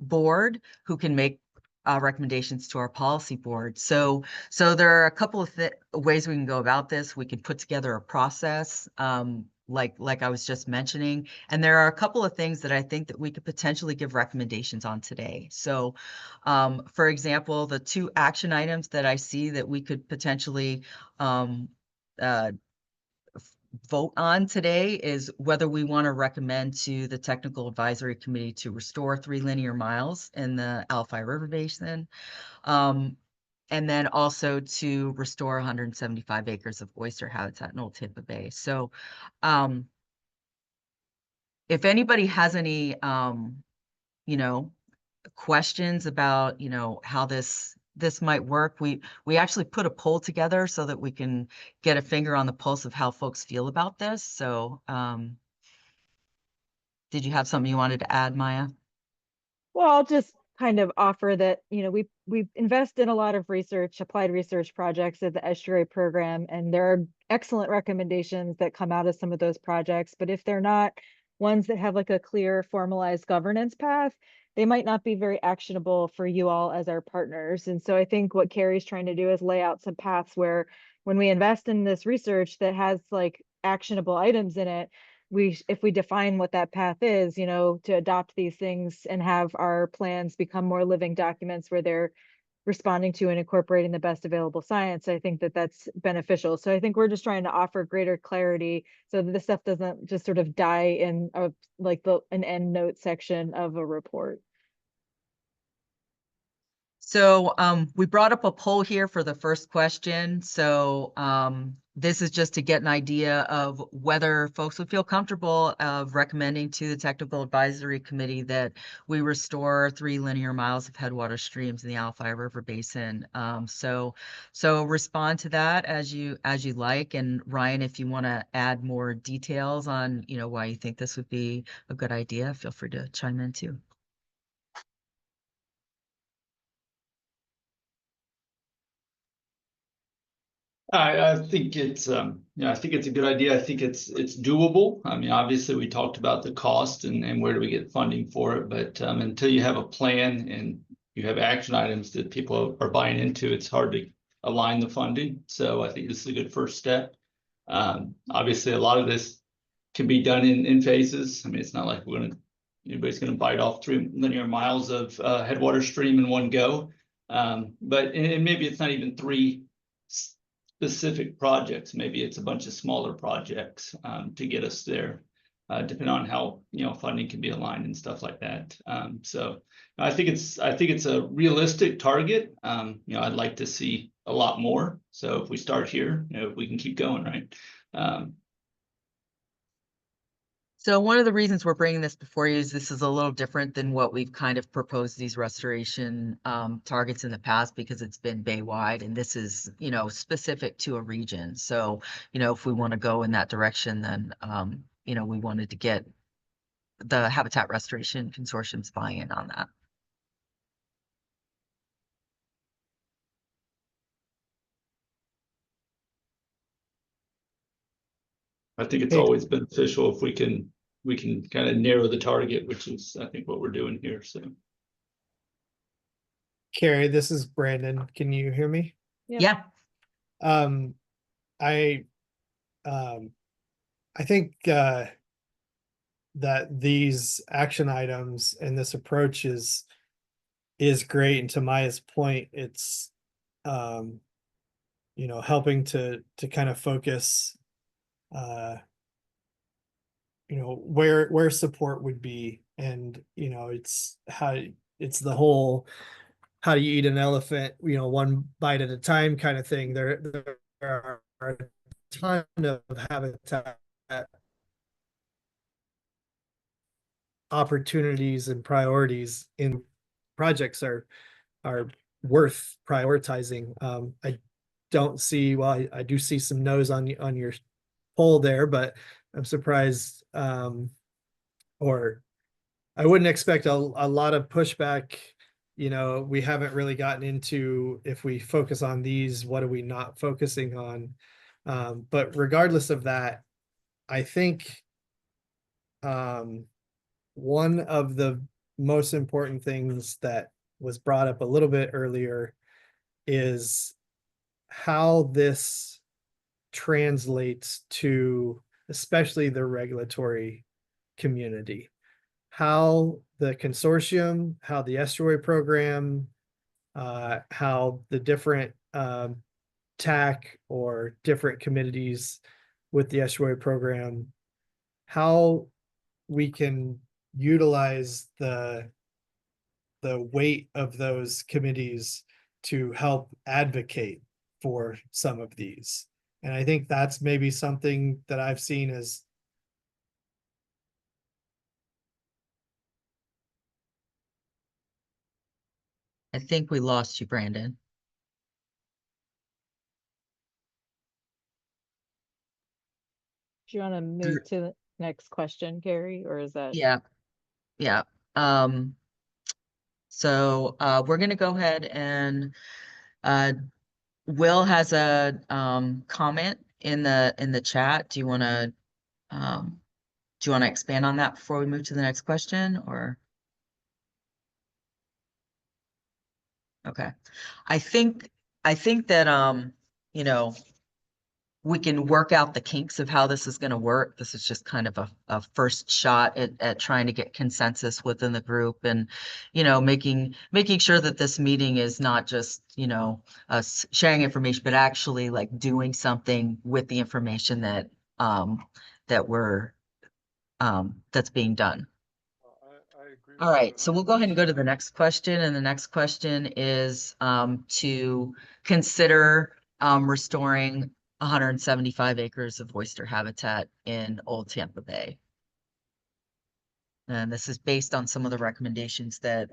Speaker 1: board, who can make recommendations to our policy board. So there are a couple of ways we can go about this. We can put together a process, like I was just mentioning, and there are a couple of things that I think that we could potentially give recommendations on today. So, for example, the 2 action items that I see that we could potentially vote on today is whether we want to recommend to the Technical Advisory Committee to restore 3 linear miles in the Alphi River Basin, and then also to restore 175 acres of oyster habitat in Old Tampa Bay. So if anybody has any, questions about, how this might work, we actually put a poll together so that we can get a finger on the pulse of how folks feel about this. So did you have something you wanted to add, Maya?
Speaker 7: Well, I'll just kind of offer that, we invest in a lot of research, applied research projects at the estuary program, and there are excellent recommendations that come out of some of those projects. But if they're not ones that have like a clear formalized governance path, they might not be very actionable for you all as our partners. And so I think what Carrie's trying to do is lay out some paths where when we invest in this research that has like actionable items in it, if we define what that path is, to adopt these things and have our plans become more living documents where they're responding to and incorporating the best available science, I think that that's beneficial. So I think we're just trying to offer greater clarity so that this stuff doesn't just sort of die in an end note section of a report.
Speaker 1: So we brought up a poll here for the first question. So this is just to get an idea of whether folks would feel comfortable of recommending to the Technical Advisory Committee that we restore 3 linear miles of headwater streams in the Alphi River Basin. So respond to that as you like. And Ryan, if you want to add more details on why you think this would be a good idea, feel free to chime in too.
Speaker 3: I think it's a good idea. I think it's doable. I mean, obviously we talked about the cost and where do we get funding for it, but until you have a plan and you have action items that people are buying into, it's hard to align the funding. So I think this is a good first step. Obviously a lot of this can be done in phases. I mean, it's not like anybody's gonna bite off 3 linear miles of headwater stream in one go. But maybe it's not even 3 specific projects. Maybe it's a bunch of smaller projects to get us there, depending on how, you know, funding can be aligned and stuff like that. So I think it's a realistic target. You know, I'd like to see a lot more. So if we start here, you know, we can keep going, right?
Speaker 1: So one of the reasons we're bringing this before you is this is a little different than what we've kind of proposed these restoration targets in the past, because it's been Bay-wide, and this is, you know, specific to a region. So, you know, if we want to go in that direction, then, you know, we wanted to get the Habitat Restoration Consortium's buy-in on that.
Speaker 3: I think it's
Speaker 8: Hey.
Speaker 3: always beneficial if we can kind of narrow the target, which is, I think, what we're doing here. So
Speaker 8: Carrie, this is Brandon. Can you hear me?
Speaker 1: Yeah,
Speaker 8: Um, I think that these action items and this approach is great. And to Maya's point, it's you know, helping to kind of focus you know, where support would be. And you know, it's the whole how do you eat an elephant, you know, one bite at a time kind of thing. There are a ton of habitat opportunities and priorities in projects are worth prioritizing. I don't see, well, I do see some no's on your poll there, but I'm surprised, or I wouldn't expect a lot of pushback. You know, we haven't really gotten into, if we focus on these, what are we not focusing on? But regardless of that, I think one of the most important things that was brought up a little bit earlier is how this translates to especially the regulatory community. How the consortium, how the estuary program, how the different TAC or different committees with the estuary program, how we can utilize the weight of those committees to help advocate for some of these. And I think that's maybe something that I've seen as
Speaker 1: I think we lost you, Brandon.
Speaker 7: Do you want to move to the next question, Carrie, or is that?
Speaker 1: Yeah, yeah. So we're gonna go ahead and Will has a comment in the chat. Do you want to expand on that before we move to the next question, or? Okay. I think that you know, we can work out the kinks of how this is going to work. This is just kind of a first shot at trying to get consensus within the group, and, you know, making sure that this meeting is not just, you know, us sharing information, but actually like doing something with the information that we're that's being done. All right, so we'll go ahead and go to the next question, and the next question is to consider restoring 175 acres of oyster habitat in Old Tampa Bay. And this is based on some of the recommendations that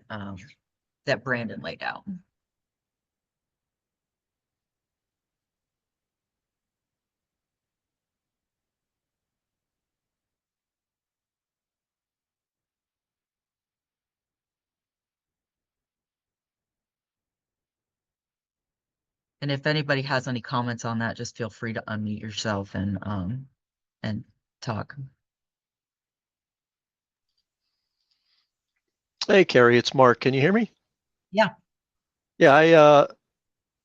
Speaker 1: that Brandon laid out. And if anybody has any comments on that, just feel free to unmute yourself and talk.
Speaker 6: Hey, Carrie, it's Mark. Can you hear me?
Speaker 1: Yeah.
Speaker 6: Yeah,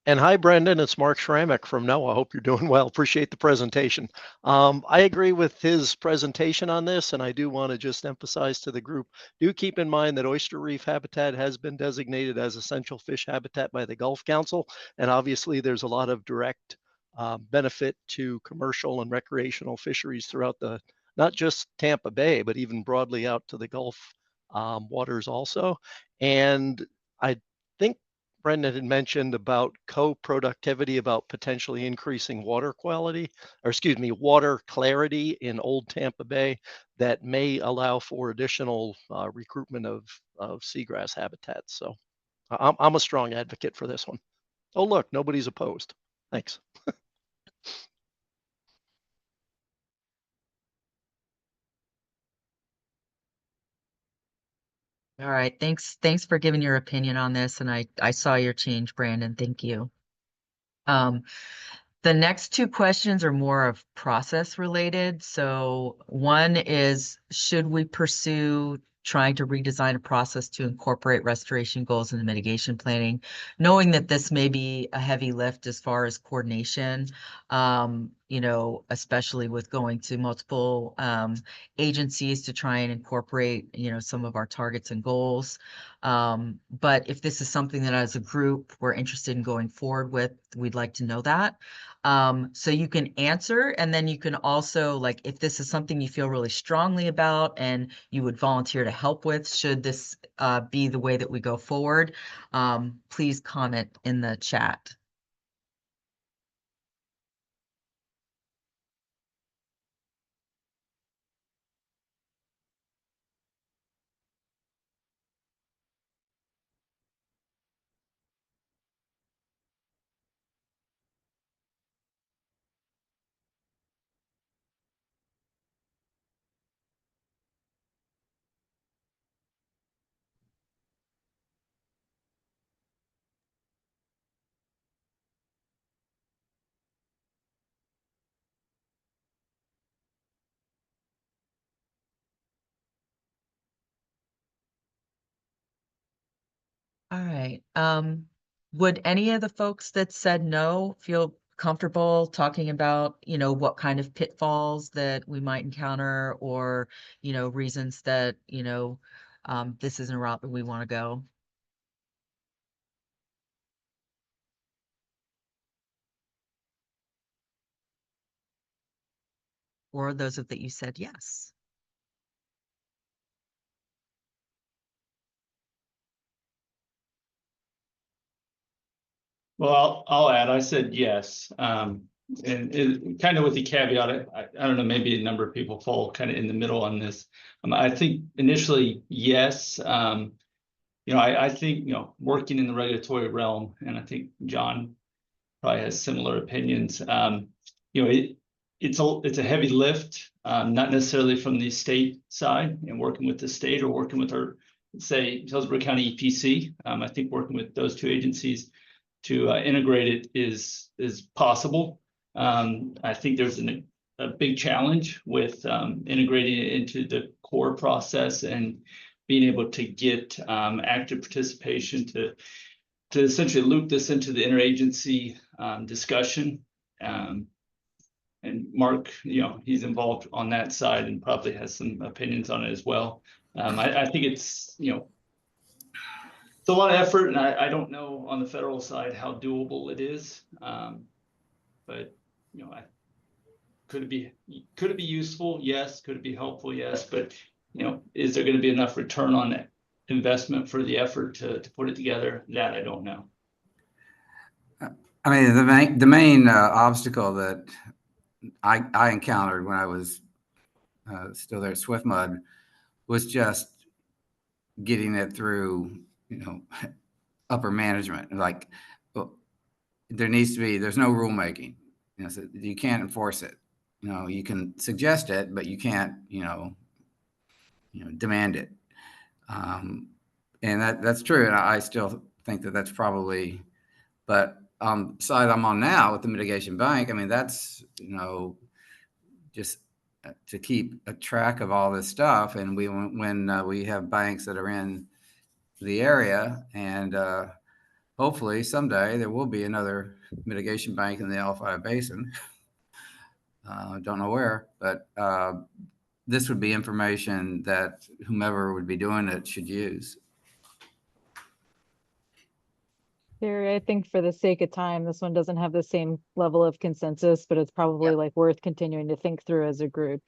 Speaker 6: and hi, Brendan. It's Mark Schramek from NOAA. I hope you're doing well. Appreciate the presentation. I agree with his presentation on this, and I do want to just emphasize to the group, do keep in mind that oyster reef habitat has been designated as essential fish habitat by the Gulf Council, and obviously there's a lot of direct benefit to commercial and recreational fisheries throughout not just Tampa Bay, but even broadly out to the Gulf waters also. And I think Brendan had mentioned about co-productivity, about potentially increasing water quality, or excuse me, water clarity in Old Tampa Bay that may allow for additional recruitment of seagrass habitats. So I'm a strong advocate for this one. Oh, look, nobody's opposed. Thanks.
Speaker 1: All right, thanks for giving your opinion on this, and I saw your change, Brandon. Thank you. The next two questions are more of process related. So one is, should we pursue trying to redesign a process to incorporate restoration goals into mitigation planning, knowing that this may be a heavy lift as far as coordination, especially with going to multiple agencies to try and incorporate, some of our targets and goals. But if this is something that as a group we're interested in going forward with, we'd like to know that. So you can answer, and then you can also, like, if this is something you feel really strongly about and you would volunteer to help with, should this be the way that we go forward, please comment in the chat. All right. Would any of the folks that said no feel comfortable talking about, what kind of pitfalls that we might encounter, or, reasons that, this isn't a route that we want to go? Or those of that you said yes?
Speaker 3: Well, I'll add, I said yes. And it kind of with the caveat, I don't know, maybe a number of people fall kind of in the middle on this. I think initially, yes. I think, working in the regulatory realm, and I think John probably has similar opinions. It's a heavy lift, not necessarily from the state side and working with the state or working with our, say, Hillsborough County EPC. I think working with those two agencies to integrate it is possible. I think there's a big challenge with integrating it into the core process and being able to get active participation to essentially loop this into the interagency discussion. And Mark, he's involved on that side and probably has some opinions on it as well. I think it's a lot of effort, and I don't know on the federal side how doable it is. But could it be useful? Yes. Could it be helpful? Yes. But is there going to be enough return on investment for the effort to put it together? That I don't know.
Speaker 4: I mean, the main obstacle that I encountered when I was still there at Swiftmud was just getting it through, upper management. Like, there's no rulemaking, so you can't enforce it. You can suggest it, but you can't, demand it. And that's true. And I still think that that's probably, but side I'm on now with the mitigation bank, I mean, that's, just to keep a track of all this stuff. And when we have banks that are in the area, and hopefully someday there will be another mitigation bank in the Alphi Basin. Don't know where, but this would be information that whomever would be doing it should use.
Speaker 7: Carrie, I think for the sake of time, this one doesn't have the same level of consensus, but it's probably like worth continuing to think through as a group.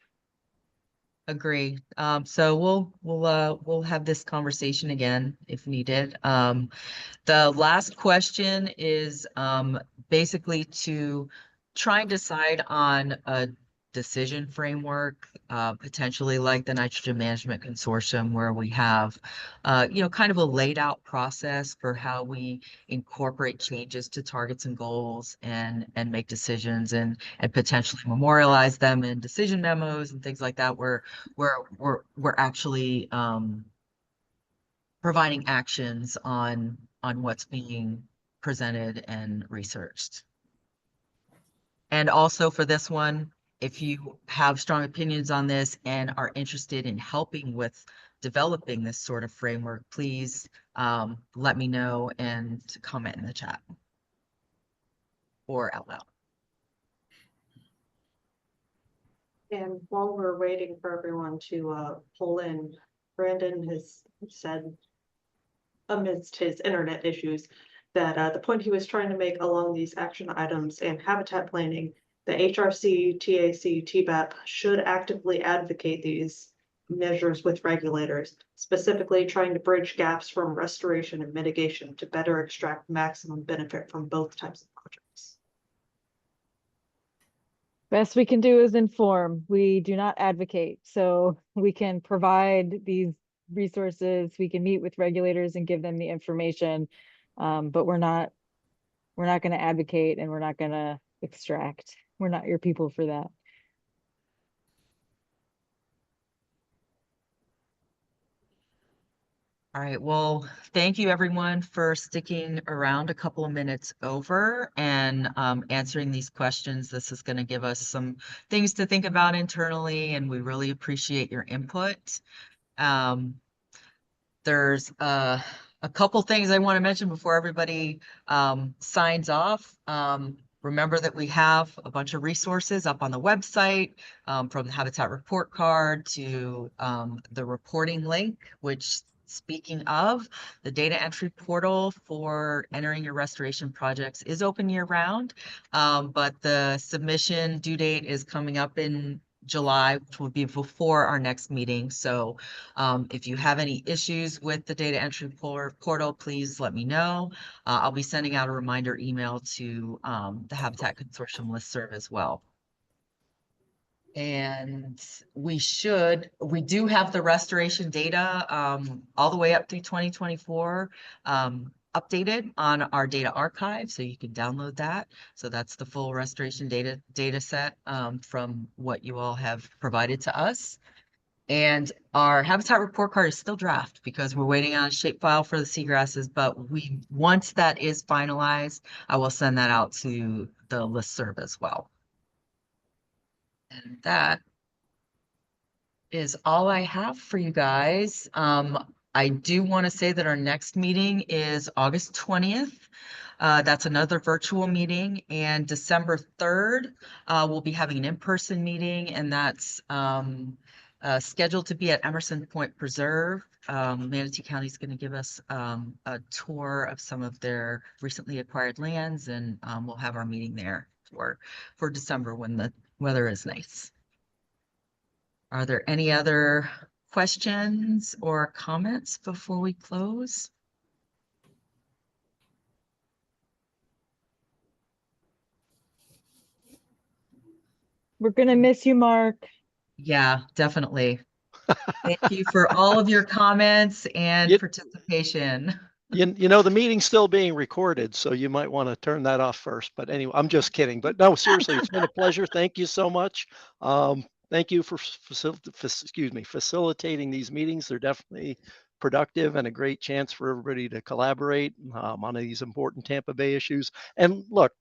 Speaker 1: Agree. So we'll have this conversation again if needed. The last question is basically to try and decide on a decision framework, potentially like the Nitrogen Management Consortium, where we have, kind of a laid out process for how we incorporate changes to targets and goals and make decisions and potentially memorialize them in decision memos and things like that, where we're actually providing actions on what's being presented and researched. And also for this one, if you have strong opinions on this and are interested in helping with developing this sort of framework, please let me know and comment in the chat or out loud.
Speaker 2: And while we're waiting for everyone to pull in, Brandon has said, amidst his internet issues, that the point he was trying to make along these action items and habitat planning, the HRC, TAC, TBAP should actively advocate these measures with regulators, specifically trying to bridge gaps from restoration and mitigation to better extract maximum benefit from both types of projects.
Speaker 7: Best we can do is inform. We do not advocate. So we can provide these resources, we can meet with regulators and give them the information. But we're not going to advocate and we're not going to extract. We're not your people for that.
Speaker 1: All right, well, thank you everyone for sticking around a couple of minutes over and answering these questions. This is going to give us some things to think about internally, and we really appreciate your input. There's a couple things I want to mention before everybody signs off. Remember that we have a bunch of resources up on the website, from the Habitat Report Card to the reporting link, which, speaking of, the data entry portal for entering your restoration projects is open year round, but the submission due date is coming up in July, which will be before our next meeting. So if you have any issues with the data entry portal, please let me know. I'll be sending out a reminder email to the Habitat Consortium listserv as well. And we do have the restoration data all the way up through 2024 updated on our data archive, so you can download that. So that's the full restoration data set from what you all have provided to us. And our habitat report card is still draft because we're waiting on a shapefile for the seagrasses, but once that is finalized, I will send that out to the listserv as well. And that is all I have for you guys. I do want to say that our next meeting is August 20th. That's another virtual meeting, and December 3rd, we'll be having an in-person meeting, and that's scheduled to be at Emerson Point Preserve. Manatee County is going to give us a tour of some of their recently acquired lands, and we'll have our meeting there for December when the weather is nice. Are there any other questions or comments before we close?
Speaker 7: We're going to miss you, Mark.
Speaker 1: Yeah, definitely. Thank you for all of your comments and participation.
Speaker 6: You know, the meeting's still being recorded, so you might want to turn that off first. But anyway, I'm just kidding. But no, seriously, it's been a pleasure. Thank you so much. Thank you for facilitating these meetings. They're definitely productive and a great chance for everybody to collaborate on these important Tampa Bay issues. And look,